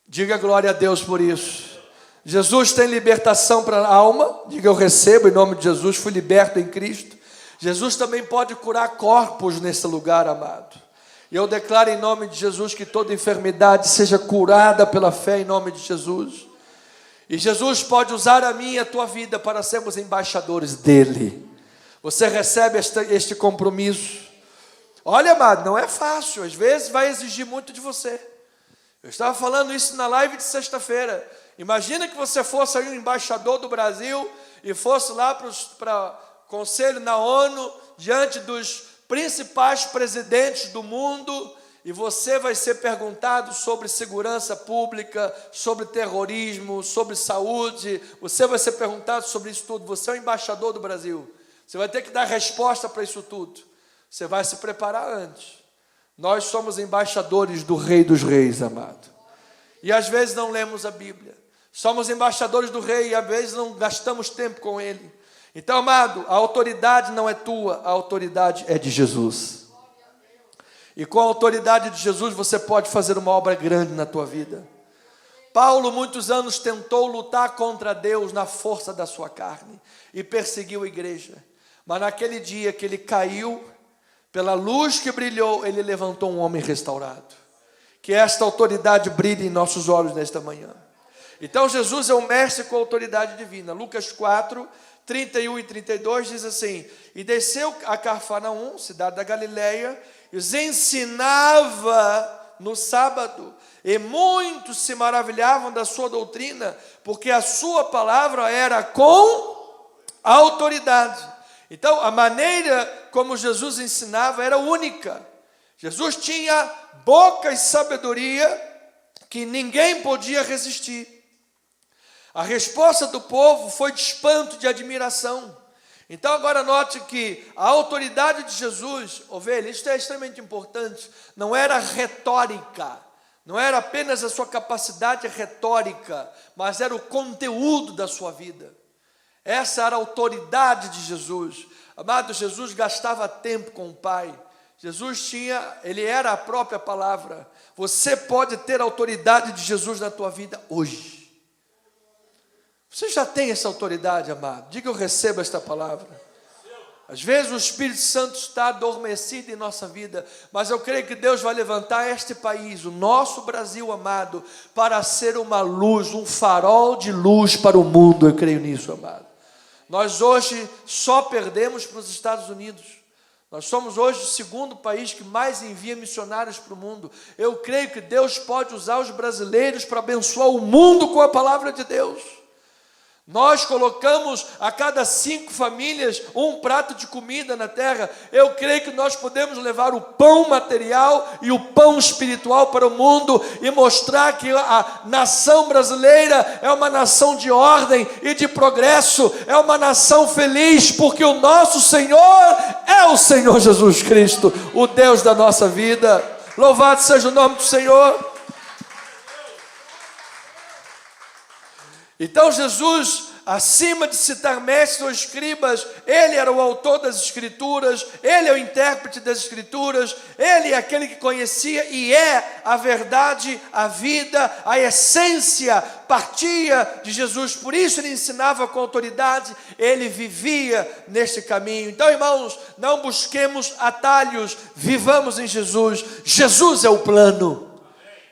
Diga glória a Deus por isso. Jesus tem libertação para a alma. Diga, eu recebo em nome de Jesus, fui liberto em Cristo. Jesus também pode curar corpos nesse lugar, amado. E eu declaro em nome de Jesus que toda enfermidade seja curada pela fé em nome de Jesus. E Jesus pode usar a minha e a tua vida para sermos embaixadores dele. Você recebe este compromisso? Olha, amado, não é fácil. Às vezes vai exigir muito de você. Eu estava falando isso na live de sexta-feira. Imagina que você fosse aí um embaixador do Brasil e fosse lá para o conselho na ONU, diante dos principais presidentes do mundo, e você vai ser perguntado sobre segurança pública, sobre terrorismo, sobre saúde. Você vai ser perguntado sobre isso tudo. Você é o embaixador do Brasil. Você vai ter que dar resposta para isso tudo. Você vai se preparar antes. Nós somos embaixadores do Rei dos Reis, amado. E às vezes não lemos a Bíblia. Somos embaixadores do Rei e às vezes não gastamos tempo com Ele. Então, amado, a autoridade não é tua, a autoridade é de Jesus. E com a autoridade de Jesus você pode fazer uma obra grande na tua vida. Paulo, muitos anos, tentou lutar contra Deus na força da sua carne e perseguiu a igreja. Mas naquele dia que ele caiu, pela luz que brilhou, ele levantou um homem restaurado. Que esta autoridade brilhe em nossos olhos nesta manhã. Então Jesus é o mestre com autoridade divina. Lucas 4, 31 e 32 diz assim: e desceu a Cafarnaum, cidade da Galileia, e os ensinava no sábado, e muitos se maravilhavam da sua doutrina, porque a sua palavra era com autoridade. Então a maneira como Jesus ensinava era única. Jesus tinha boca e sabedoria que ninguém podia resistir. A resposta do povo foi de espanto, de admiração. Então agora note que a autoridade de Jesus, ovelha, isto é extremamente importante, não era retórica, Não era apenas a sua capacidade retórica, mas era o conteúdo da sua vida. Essa era a autoridade de Jesus. Amado, Jesus gastava tempo com o Pai. Ele era a própria palavra. Você pode ter a autoridade de Jesus na tua vida hoje. Você já tem essa autoridade, amado? Diga: eu recebo esta palavra. Às vezes o Espírito Santo está adormecido em nossa vida, mas eu creio que Deus vai levantar este país, o nosso Brasil amado, para ser uma luz, um farol de luz para o mundo. Eu creio nisso, amado. Nós hoje só perdemos para os Estados Unidos. Nós somos hoje o segundo país que mais envia missionários para o mundo. Eu creio que Deus pode usar os brasileiros para abençoar o mundo com a palavra de Deus. Nós colocamos a cada 5 famílias um prato de comida na terra. Eu creio que nós podemos levar o pão material e o pão espiritual para o mundo e mostrar que a nação brasileira é uma nação de ordem e de progresso, é uma nação feliz, porque o nosso Senhor é o Senhor Jesus Cristo, o Deus da nossa vida. Louvado seja o nome do Senhor. Então Jesus, acima de citar mestres ou escribas, ele era o autor das escrituras, ele é o intérprete das escrituras, ele é aquele que conhecia e é a verdade, a vida, a essência, partia de Jesus. Por isso ele ensinava com autoridade, ele vivia neste caminho. Então, irmãos, não busquemos atalhos, vivamos em Jesus. Jesus é o plano.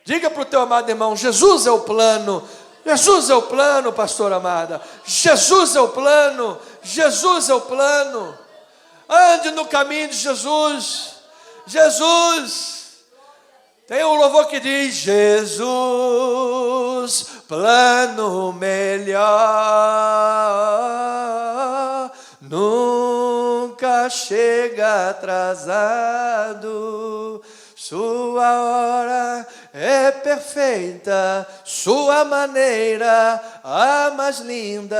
Diga para o teu amado irmão: Jesus é o plano. Jesus é o plano, pastor amada. Jesus é o plano. Jesus é o plano. Ande no caminho de Jesus. Jesus. Tem um louvor que diz: Jesus, plano melhor, nunca chega atrasado. Sua hora é perfeita, sua maneira a mais linda.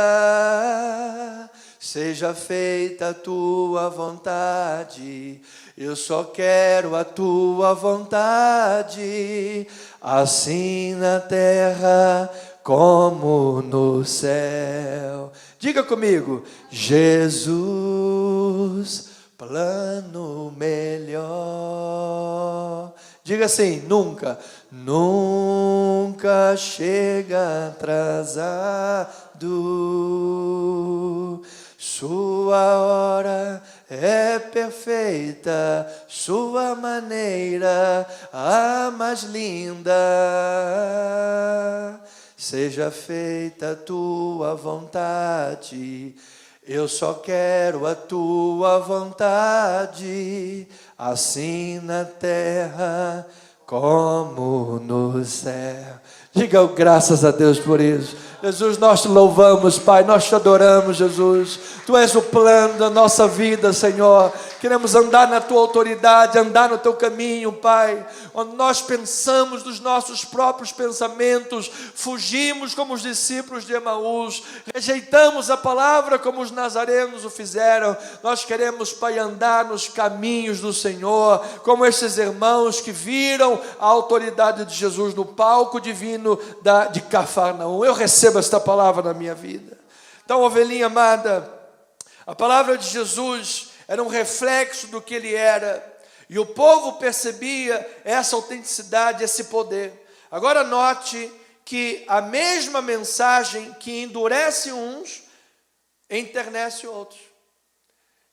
Seja feita a tua vontade, eu só quero a tua vontade, assim na terra como no céu. Diga comigo: Jesus, plano melhor. Diga assim: nunca, nunca chega atrasado. Sua hora é perfeita, sua maneira a mais linda. Seja feita a tua vontade, eu só quero a tua vontade, assim na terra como no céu. Diga graças a Deus por isso. Jesus, nós te louvamos, Pai, nós te adoramos, Jesus. Tu és o plano da nossa vida, Senhor. Queremos andar na tua autoridade, andar no teu caminho, Pai. Onde nós pensamos dos nossos próprios pensamentos, fugimos como os discípulos de Emaús, rejeitamos a palavra como os nazarenos o fizeram. Nós queremos, Pai, andar nos caminhos do Senhor, como esses irmãos que viram a autoridade de Jesus no palco divino de Cafarnaum. Eu recebo esta palavra na minha vida. Então, ovelhinha amada, a palavra de Jesus era um reflexo do que ele era, e o povo percebia essa autenticidade, esse poder. Agora note que a mesma mensagem que endurece uns, enternece outros.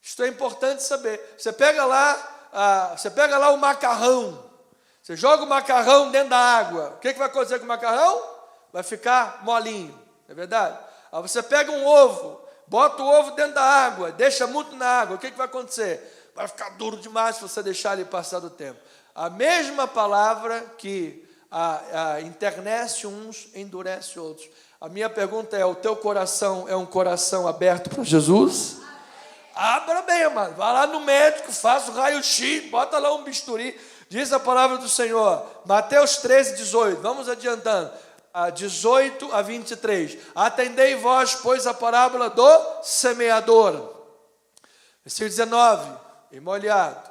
Isto é importante saber. Você pega lá o macarrão, você joga o macarrão dentro da água, o que vai acontecer com o macarrão? Vai ficar molinho, não é verdade? Aí você pega um ovo, bota o ovo dentro da água, deixa muito na água, o que vai acontecer? Vai ficar duro demais se você deixar ele passar do tempo. A mesma palavra que enternece uns, endurece outros. A minha pergunta é: o teu coração é um coração aberto para Jesus? Abra bem, amado. Vai lá no médico, faça o raio-x, bota lá um bisturi. Diz a palavra do Senhor, Mateus 13, 18. Vamos adiantando. 18 a 23. Atendei vós, pois, a parábola do semeador. Versículo 19, e molhado.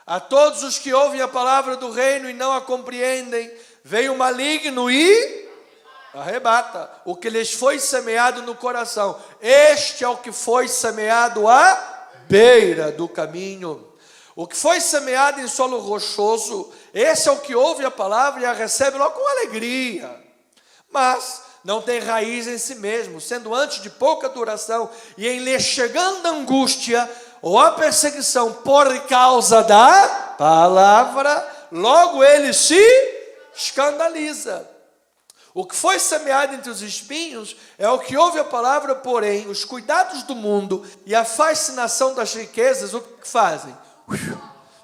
A todos os que ouvem a palavra do reino e não a compreendem, Vem o maligno e arrebata o que lhes foi semeado no coração. Este é o que foi semeado à beira do caminho. O que foi semeado em solo rochoso, esse é o que ouve a palavra e a recebe logo com alegria. Mas não tem raiz em si mesmo, sendo antes de pouca duração, e em lhe chegando a angústia ou a perseguição por causa da palavra, logo ele se escandaliza. O que foi semeado entre os espinhos é o que ouve a palavra, porém, os cuidados do mundo e a fascinação das riquezas, o que fazem?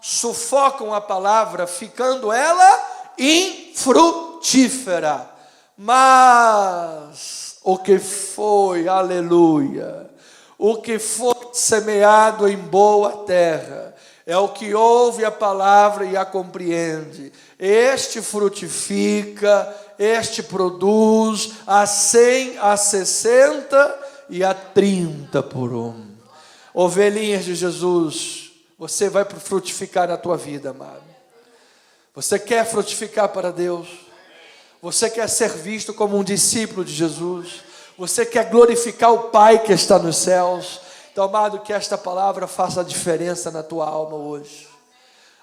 Sufocam a palavra, ficando ela infrutífera. Mas o que foi, aleluia, o que foi semeado em boa terra, é o que ouve a palavra e a compreende. Este frutifica, este produz a 100, a 60 e a 30 por um. Ovelhinhas de Jesus, você vai frutificar na tua vida, amado. Você quer frutificar para Deus? Você quer ser visto como um discípulo de Jesus? Você quer glorificar o Pai que está nos céus? Então, amado, que esta palavra faça a diferença na tua alma hoje.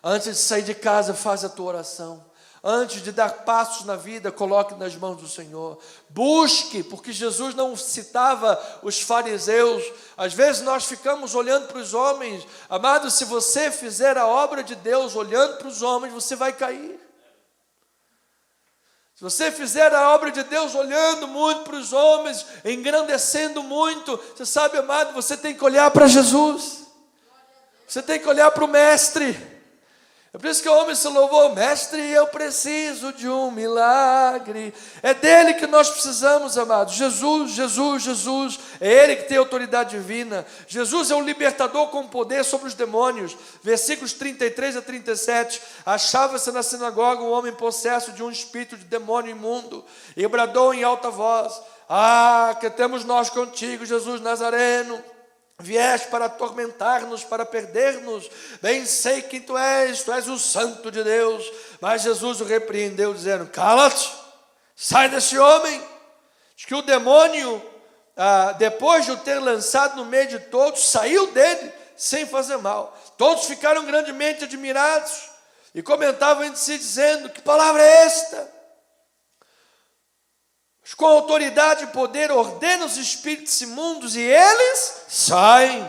Antes de sair de casa, faz a tua oração. Antes de dar passos na vida, coloque nas mãos do Senhor. Busque, porque Jesus não citava os fariseus. Às vezes nós ficamos olhando para os homens. Amado, se você fizer a obra de Deus olhando para os homens, você vai cair. Se você fizer a obra de Deus olhando muito para os homens, engrandecendo muito, você sabe, amado, você tem que olhar para Jesus. Você tem que olhar para o Mestre. É por isso que o homem se louvou: mestre, eu preciso de um milagre. É dele que nós precisamos, amados. Jesus, Jesus, Jesus. É ele que tem autoridade divina. Jesus é o libertador com poder sobre os demônios. Versículos 33 a 37. Achava-se na sinagoga um homem possesso de um espírito de demônio imundo, e bradou em alta voz: ah, que temos nós contigo, Jesus Nazareno? Vieste para atormentar-nos, para perder-nos. Bem sei quem tu és o santo de Deus. Mas Jesus o repreendeu, dizendo: cala-te, sai desse homem. Diz que o demônio, depois de o ter lançado no meio de todos, saiu dele sem fazer mal. Todos ficaram grandemente admirados e comentavam entre si, dizendo: que palavra é esta? Com autoridade e poder ordena os espíritos imundos e eles saem.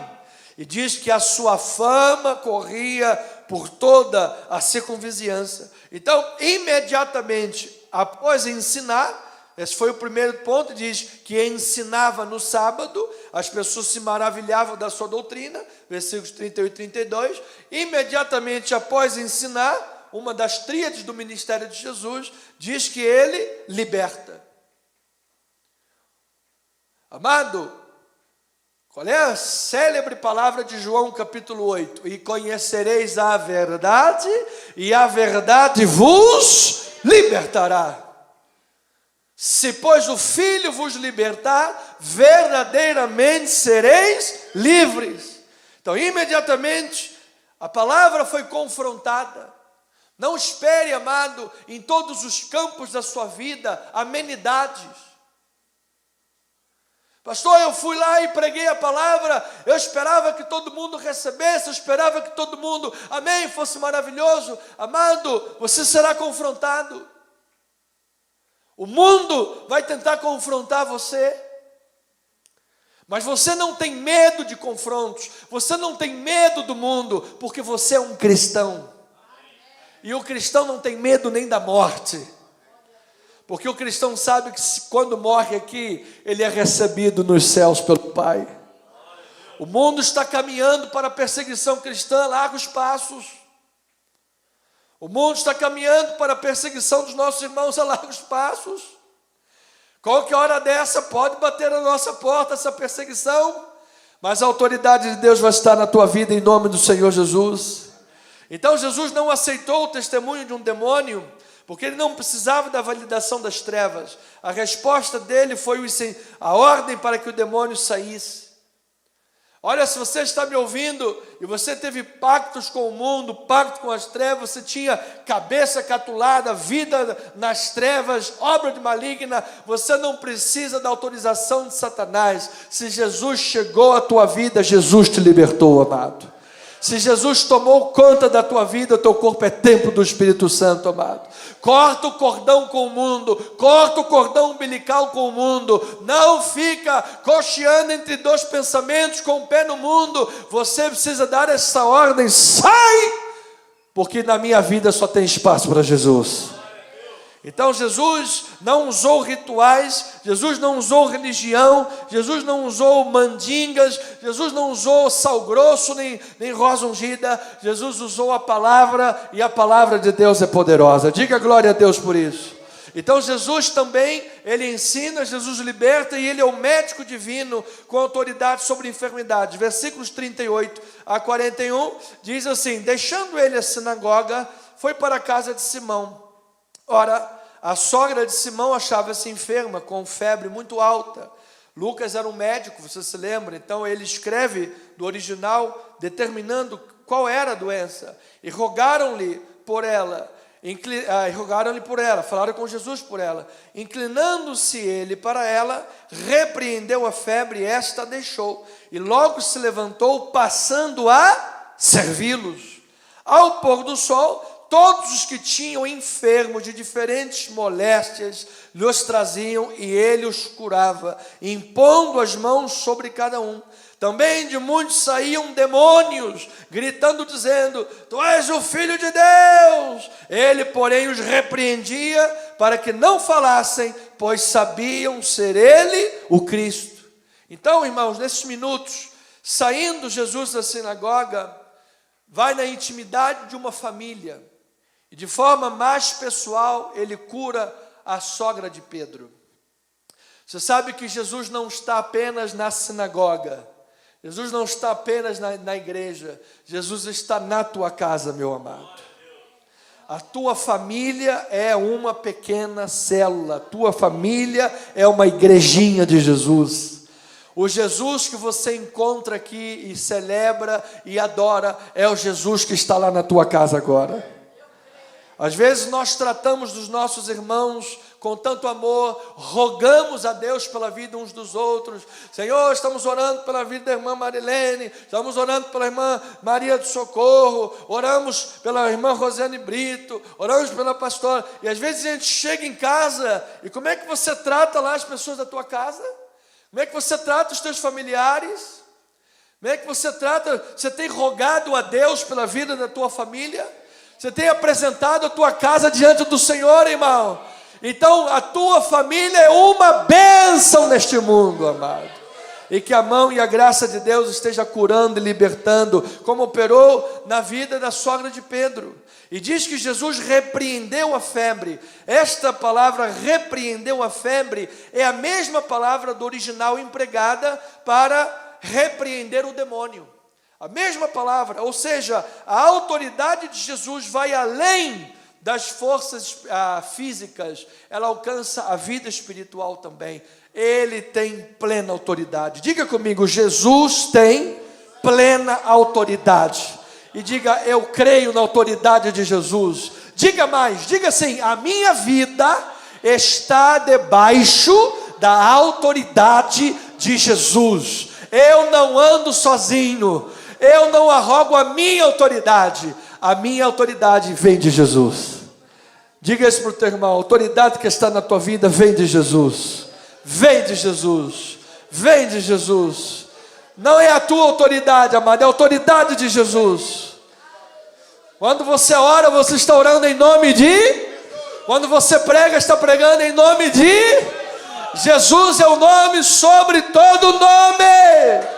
E diz que a sua fama corria por toda a circunvizinhança. Então, imediatamente após ensinar, esse foi o primeiro ponto, diz que ensinava no sábado, as pessoas se maravilhavam da sua doutrina, versículos 31 e 32. Imediatamente após ensinar, uma das tríades do ministério de Jesus, diz que ele liberta. Amado, qual é a célebre palavra de João capítulo 8? E conhecereis a verdade, e a verdade vos libertará. Se, pois, o Filho vos libertar, verdadeiramente sereis livres. Então, imediatamente, a palavra foi confrontada. Não espere, amado, em todos os campos da sua vida, amenidades. Pastor, eu fui lá e preguei a palavra, eu esperava que todo mundo recebesse, eu esperava que todo mundo, amém, fosse maravilhoso. Amado, você será confrontado. O mundo vai tentar confrontar você, mas você não tem medo de confrontos, você não tem medo do mundo, porque você é um cristão. E o cristão não tem medo nem da morte. Porque o cristão sabe que quando morre aqui, ele é recebido nos céus pelo Pai. O mundo está caminhando para a perseguição cristã a largos passos. O mundo está caminhando para a perseguição dos nossos irmãos a largos passos. Qualquer hora dessa pode bater na nossa porta essa perseguição, mas a autoridade de Deus vai estar na tua vida em nome do Senhor Jesus. Então Jesus não aceitou o testemunho de um demônio, porque ele não precisava da validação das trevas. A resposta dele foi a ordem para que o demônio saísse. Olha, se você está me ouvindo e você teve pactos com o mundo, pacto com as trevas, você tinha cabeça catulada, vida nas trevas, obra de maligna, você não precisa da autorização de Satanás. Se Jesus chegou à tua vida, Jesus te libertou, amado. Se Jesus tomou conta da tua vida, o teu corpo é templo do Espírito Santo, amado. Corta o cordão com o mundo, corta o cordão umbilical com o mundo, não fica cocheando entre dois pensamentos com o pé no mundo. Você precisa dar essa ordem: sai, porque na minha vida só tem espaço para Jesus. Então Jesus não usou rituais, Jesus não usou religião, Jesus não usou mandingas, Jesus não usou sal grosso nem rosa ungida. Jesus usou a palavra, e a palavra de Deus é poderosa. Diga glória a Deus por isso. Então Jesus também, ele ensina, Jesus liberta, e ele é o médico divino com autoridade sobre enfermidades. Versículos 38 a 41 diz assim: deixando ele a sinagoga, foi para a casa de Simão. Ora, a sogra de Simão achava-se enferma, com febre muito alta. Lucas era um médico, você se lembra? Então ele escreve do original, determinando qual era a doença. E rogaram-lhe por ela, falaram com Jesus por ela. Inclinando-se ele para ela, repreendeu a febre, e esta a deixou. E logo se levantou, passando a servi-los. Ao pôr do sol, todos os que tinham enfermos de diferentes moléstias lhes traziam, e ele os curava, impondo as mãos sobre cada um. Também de muitos saíam demônios, gritando, dizendo: tu és o Filho de Deus. Ele, porém, os repreendia para que não falassem, pois sabiam ser ele o Cristo. Então, irmãos, nesses minutos, saindo Jesus da sinagoga, vai na intimidade de uma família, e de forma mais pessoal, ele cura a sogra de Pedro. Você sabe que Jesus não está apenas na sinagoga, Jesus não está apenas na igreja, Jesus está na tua casa, meu amado. A tua família é uma pequena célula, a tua família é uma igrejinha de Jesus. O Jesus que você encontra aqui e celebra e adora é o Jesus que está lá na tua casa agora. Às vezes nós tratamos dos nossos irmãos com tanto amor, rogamos a Deus pela vida uns dos outros. Senhor, estamos orando pela vida da irmã Marilene, estamos orando pela irmã Maria do Socorro, oramos pela irmã Rosiane Brito, oramos pela pastora. E às vezes a gente chega em casa, e como é que você trata lá as pessoas da tua casa? Como é que você trata os teus familiares? Como é que você trata? Você tem rogado a Deus pela vida da tua família? Você tem apresentado a tua casa diante do Senhor, irmão? Então a tua família é uma bênção neste mundo, amado. E que a mão e a graça de Deus esteja curando e libertando, como operou na vida da sogra de Pedro. E diz que Jesus repreendeu a febre. Esta palavra repreendeu a febre é a mesma palavra do original empregada para repreender o demônio. A mesma palavra, ou seja, a autoridade de Jesus vai além das forças físicas, ela alcança a vida espiritual também. Ele tem plena autoridade. Diga comigo: Jesus tem plena autoridade. E diga: eu creio na autoridade de Jesus. Diga mais, diga assim: a minha vida está debaixo da autoridade de Jesus. Eu não ando sozinho. Eu não arrogo a minha autoridade vem de Jesus. Diga isso para o teu irmão: a autoridade que está na tua vida vem de Jesus, vem de Jesus, vem de Jesus. Não é a tua autoridade, amado, é a autoridade de Jesus. Quando você ora, você está orando em nome de... Quando você prega, está pregando em nome de... Jesus é o nome sobre todo nome.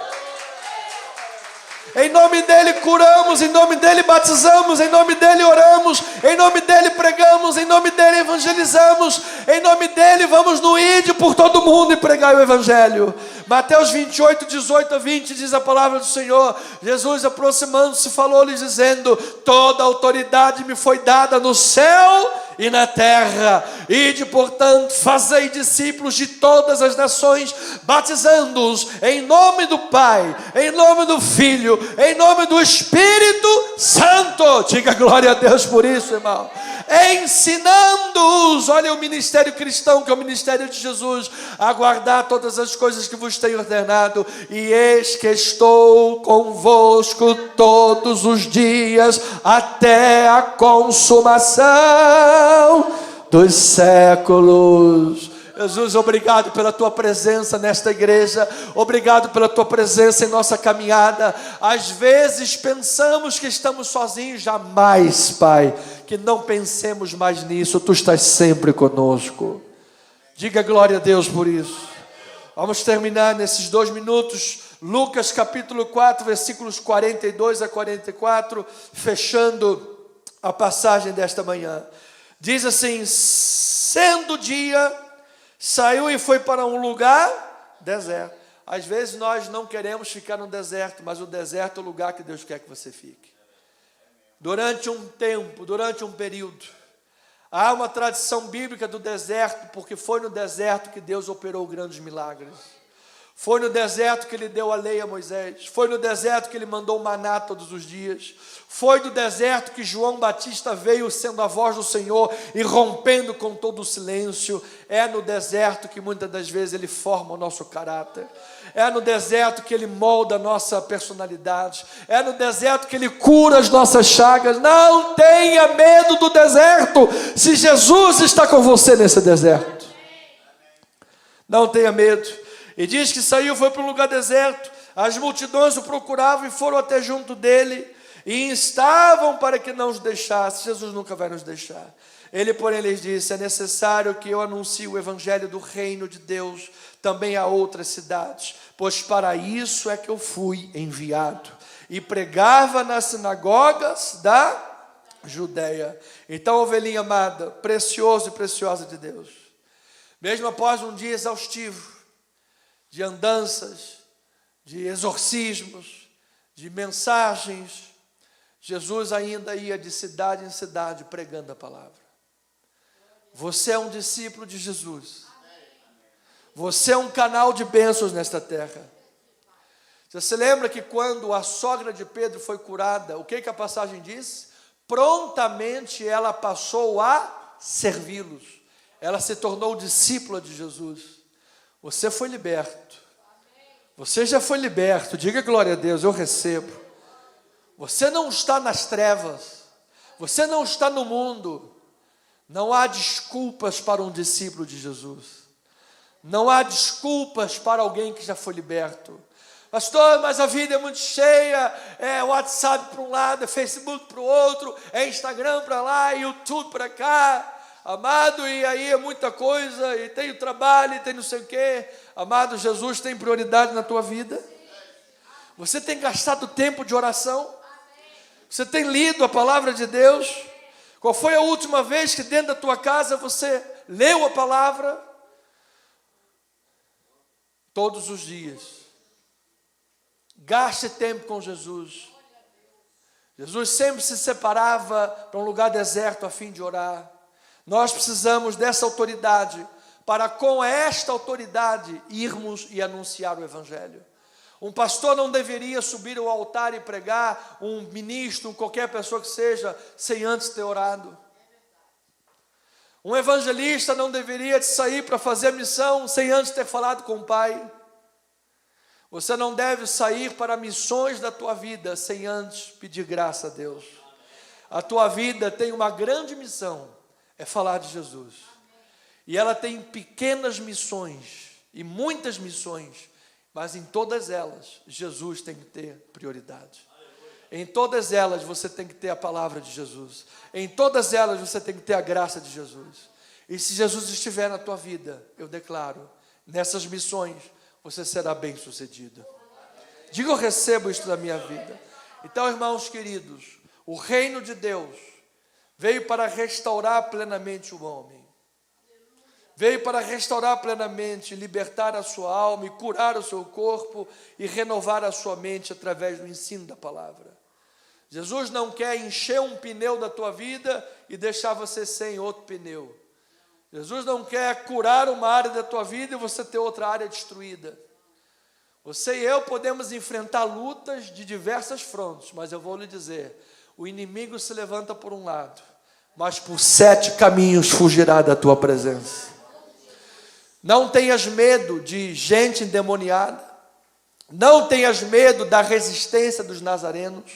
Em nome dele curamos, em nome dele batizamos, em nome dele oramos, em nome dele pregamos, em nome dele evangelizamos, em nome dele vamos no ide por todo mundo e pregar o evangelho. Mateus 28, 18 a 20 diz a palavra do Senhor. Jesus, aproximando-se, falou-lhes dizendo: toda autoridade me foi dada no céu e na terra. Ide, portanto, fazei discípulos de todas as nações, batizando-os em nome do Pai, em nome do Filho, em nome do Espírito Santo. Diga glória a Deus por isso, irmão. Ensinando-os, olha o ministério cristão, que é o ministério de Jesus, a guardar todas as coisas que vos tenho ordenado, e eis que estou convosco todos os dias, até a consumação dos séculos. Jesus, obrigado pela tua presença nesta igreja, obrigado pela tua presença em nossa caminhada. Às vezes pensamos que estamos sozinhos, jamais, Pai, que não pensemos mais nisso, tu estás sempre conosco. Diga glória a Deus por isso. Vamos terminar nesses 2 minutos, Lucas capítulo 4, versículos 42 a 44, fechando a passagem desta manhã. Diz assim: sendo dia, saiu e foi para um lugar deserto. Às vezes nós não queremos ficar no deserto, mas o deserto é o lugar que Deus quer que você fique. Durante um tempo, durante um período. Há uma tradição bíblica do deserto, porque foi no deserto que Deus operou grandes milagres. Foi no deserto que Ele deu a lei a Moisés. Foi no deserto que Ele mandou o maná todos os dias. Foi do deserto que João Batista veio sendo a voz do Senhor e rompendo com todo o silêncio. É no deserto que muitas das vezes Ele forma o nosso caráter. É no deserto que Ele molda a nossa personalidade. É no deserto que Ele cura as nossas chagas. Não tenha medo do deserto, se Jesus está com você nesse deserto. Não tenha medo. E diz que saiu, foi para um lugar deserto. As multidões o procuravam e foram até junto dele e instavam para que não os deixasse. Jesus nunca vai nos deixar. Ele, porém, lhes disse: é necessário que eu anuncie o evangelho do reino de Deus também a outras cidades, pois para isso é que eu fui enviado. E pregava nas sinagogas da Judeia. Então, ovelhinha amada, precioso e preciosa de Deus, mesmo após um dia exaustivo, de andanças, de exorcismos, de mensagens, Jesus ainda ia de cidade em cidade pregando a palavra. Você é um discípulo de Jesus. Você é um canal de bênçãos nesta terra. Você se lembra que quando a sogra de Pedro foi curada, o que a passagem diz? Prontamente ela passou a servi-los. Ela se tornou discípula de Jesus. Você foi liberto. Você já foi liberto. Diga glória a Deus, eu recebo. Você não está nas trevas. Você não está no mundo. Não há desculpas para um discípulo de Jesus. Não há desculpas para alguém que já foi liberto. Pastor, mas a vida é muito cheia. É WhatsApp para um lado, é Facebook para o outro, é Instagram para lá, YouTube para cá. Amado, e aí é muita coisa, e tem o trabalho, e tem não sei o quê. Amado, Jesus tem prioridade na tua vida? Você tem gastado tempo de oração? Você tem lido a palavra de Deus? Qual foi a última vez que dentro da tua casa você leu a palavra? Todos os dias. Gaste tempo com Jesus. Jesus sempre se separava para um lugar deserto a fim de orar. Nós precisamos dessa autoridade, para com esta autoridade irmos e anunciar o evangelho. Um pastor não deveria subir ao altar e pregar, um ministro, qualquer pessoa que seja, sem antes ter orado. Um evangelista não deveria sair para fazer a missão sem antes ter falado com o Pai. Você não deve sair para missões da tua vida sem antes pedir graça a Deus. A tua vida tem uma grande missão, é falar de Jesus. E ela tem pequenas missões e muitas missões, mas em todas elas Jesus tem que ter prioridade. Em todas elas você tem que ter a palavra de Jesus. Em todas elas você tem que ter a graça de Jesus. E se Jesus estiver na tua vida, eu declaro, nessas missões você será bem sucedido. Diga: eu recebo isto da minha vida. Então, irmãos queridos, o reino de Deus veio para restaurar plenamente o homem. Veio para restaurar plenamente, libertar a sua alma e curar o seu corpo e renovar a sua mente através do ensino da palavra. Jesus não quer encher um pneu da tua vida e deixar você sem outro pneu. Jesus não quer curar uma área da tua vida e você ter outra área destruída. Você e eu podemos enfrentar lutas de diversas frontes, mas eu vou lhe dizer, o inimigo se levanta por um lado, mas por 7 caminhos fugirá da tua presença. Não tenhas medo de gente endemoniada, não tenhas medo da resistência dos nazarenos,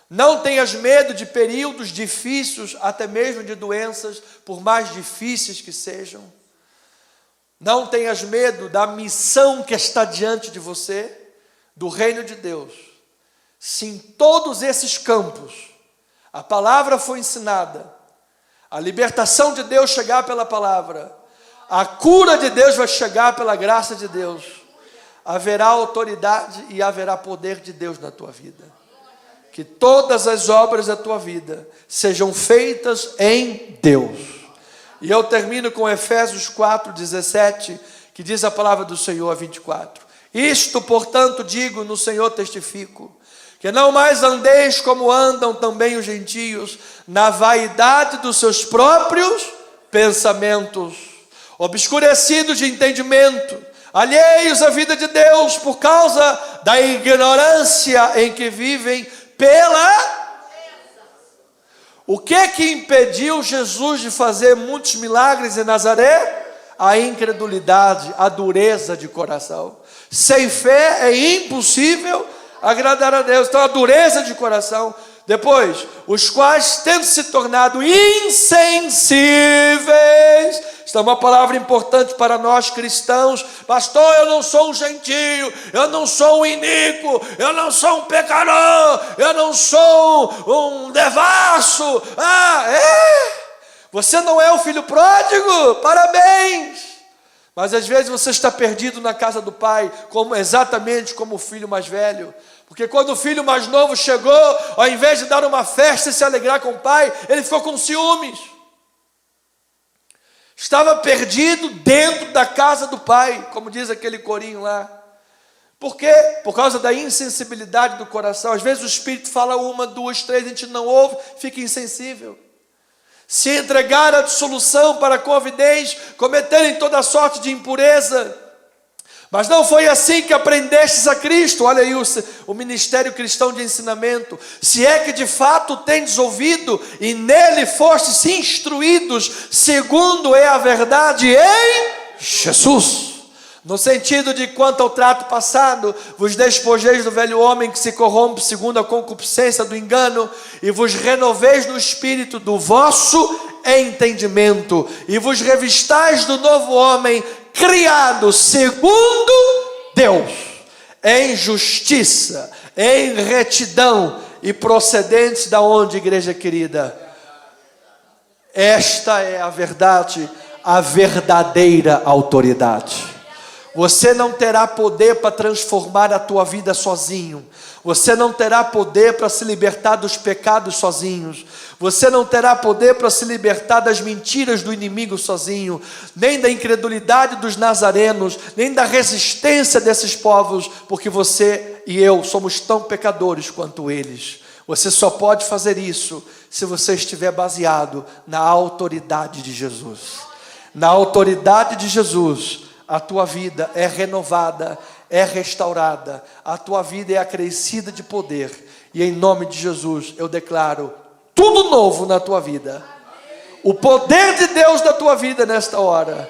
não tenhas medo de períodos difíceis, até mesmo de doenças, por mais difíceis que sejam. Não tenhas medo da missão que está diante de você, do reino de Deus. Se em todos esses campos a palavra foi ensinada, a libertação de Deus chegar pela palavra, a cura de Deus vai chegar pela graça de Deus, haverá autoridade e haverá poder de Deus na tua vida. Que todas as obras da tua vida sejam feitas em Deus. E eu termino com Efésios 4:17, que diz a palavra do Senhor a 24. Isto, portanto, digo, no Senhor testifico, que não mais andeis como andam também os gentios, na vaidade dos seus próprios pensamentos, obscurecidos de entendimento, alheios à vida de Deus, por causa da ignorância em que vivem pela... O que impediu Jesus de fazer muitos milagres em Nazaré? A incredulidade, a dureza de coração. Sem fé é impossível agradar a Deus. Então a dureza de coração. Depois, os quais tendo se tornado insensíveis. Esta é uma palavra importante para nós cristãos. Pastor, eu não sou um gentio, eu não sou um iníquo, eu não sou um pecador, eu não sou um devasso. Você não é o filho pródigo? Parabéns! Mas às vezes você está perdido na casa do pai, exatamente como o filho mais velho. Porque quando o filho mais novo chegou, ao invés de dar uma festa e se alegrar com o pai, ele ficou com ciúmes. Estava perdido dentro da casa do pai, como diz aquele corinho lá. Por quê? Por causa da insensibilidade do coração. Às vezes o Espírito fala 1, 2, 3, a gente não ouve, fica insensível. Se entregar à dissolução para com avidez, cometerem toda sorte de impureza. Mas não foi assim que aprendestes a Cristo. Olha aí o ministério cristão de ensinamento. Se é que de fato tendes ouvido e nele fostes instruídos, segundo é a verdade em Jesus. No sentido de quanto ao trato passado, vos despojeis do velho homem que se corrompe segundo a concupiscência do engano, e vos renoveis no espírito do vosso entendimento, e vos revistais do novo homem, criado segundo Deus, em justiça, em retidão e procedentes da onde, igreja querida? Esta é a verdade, a verdadeira autoridade. Você não terá poder para transformar a tua vida sozinho. Você não terá poder para se libertar dos pecados sozinhos. Você não terá poder para se libertar das mentiras do inimigo sozinho, nem da incredulidade dos nazarenos, nem da resistência desses povos, porque você e eu somos tão pecadores quanto eles. Você só pode fazer isso se você estiver baseado na autoridade de Jesus. Na autoridade de Jesus, a tua vida é renovada, é restaurada, a tua vida é acrescida de poder, e em nome de Jesus eu declaro tudo novo na tua vida, o poder de Deus na tua vida nesta hora,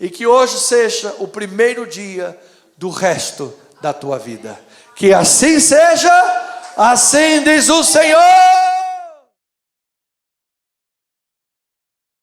e que hoje seja o primeiro dia do resto da tua vida. Que assim seja, assim diz o Senhor.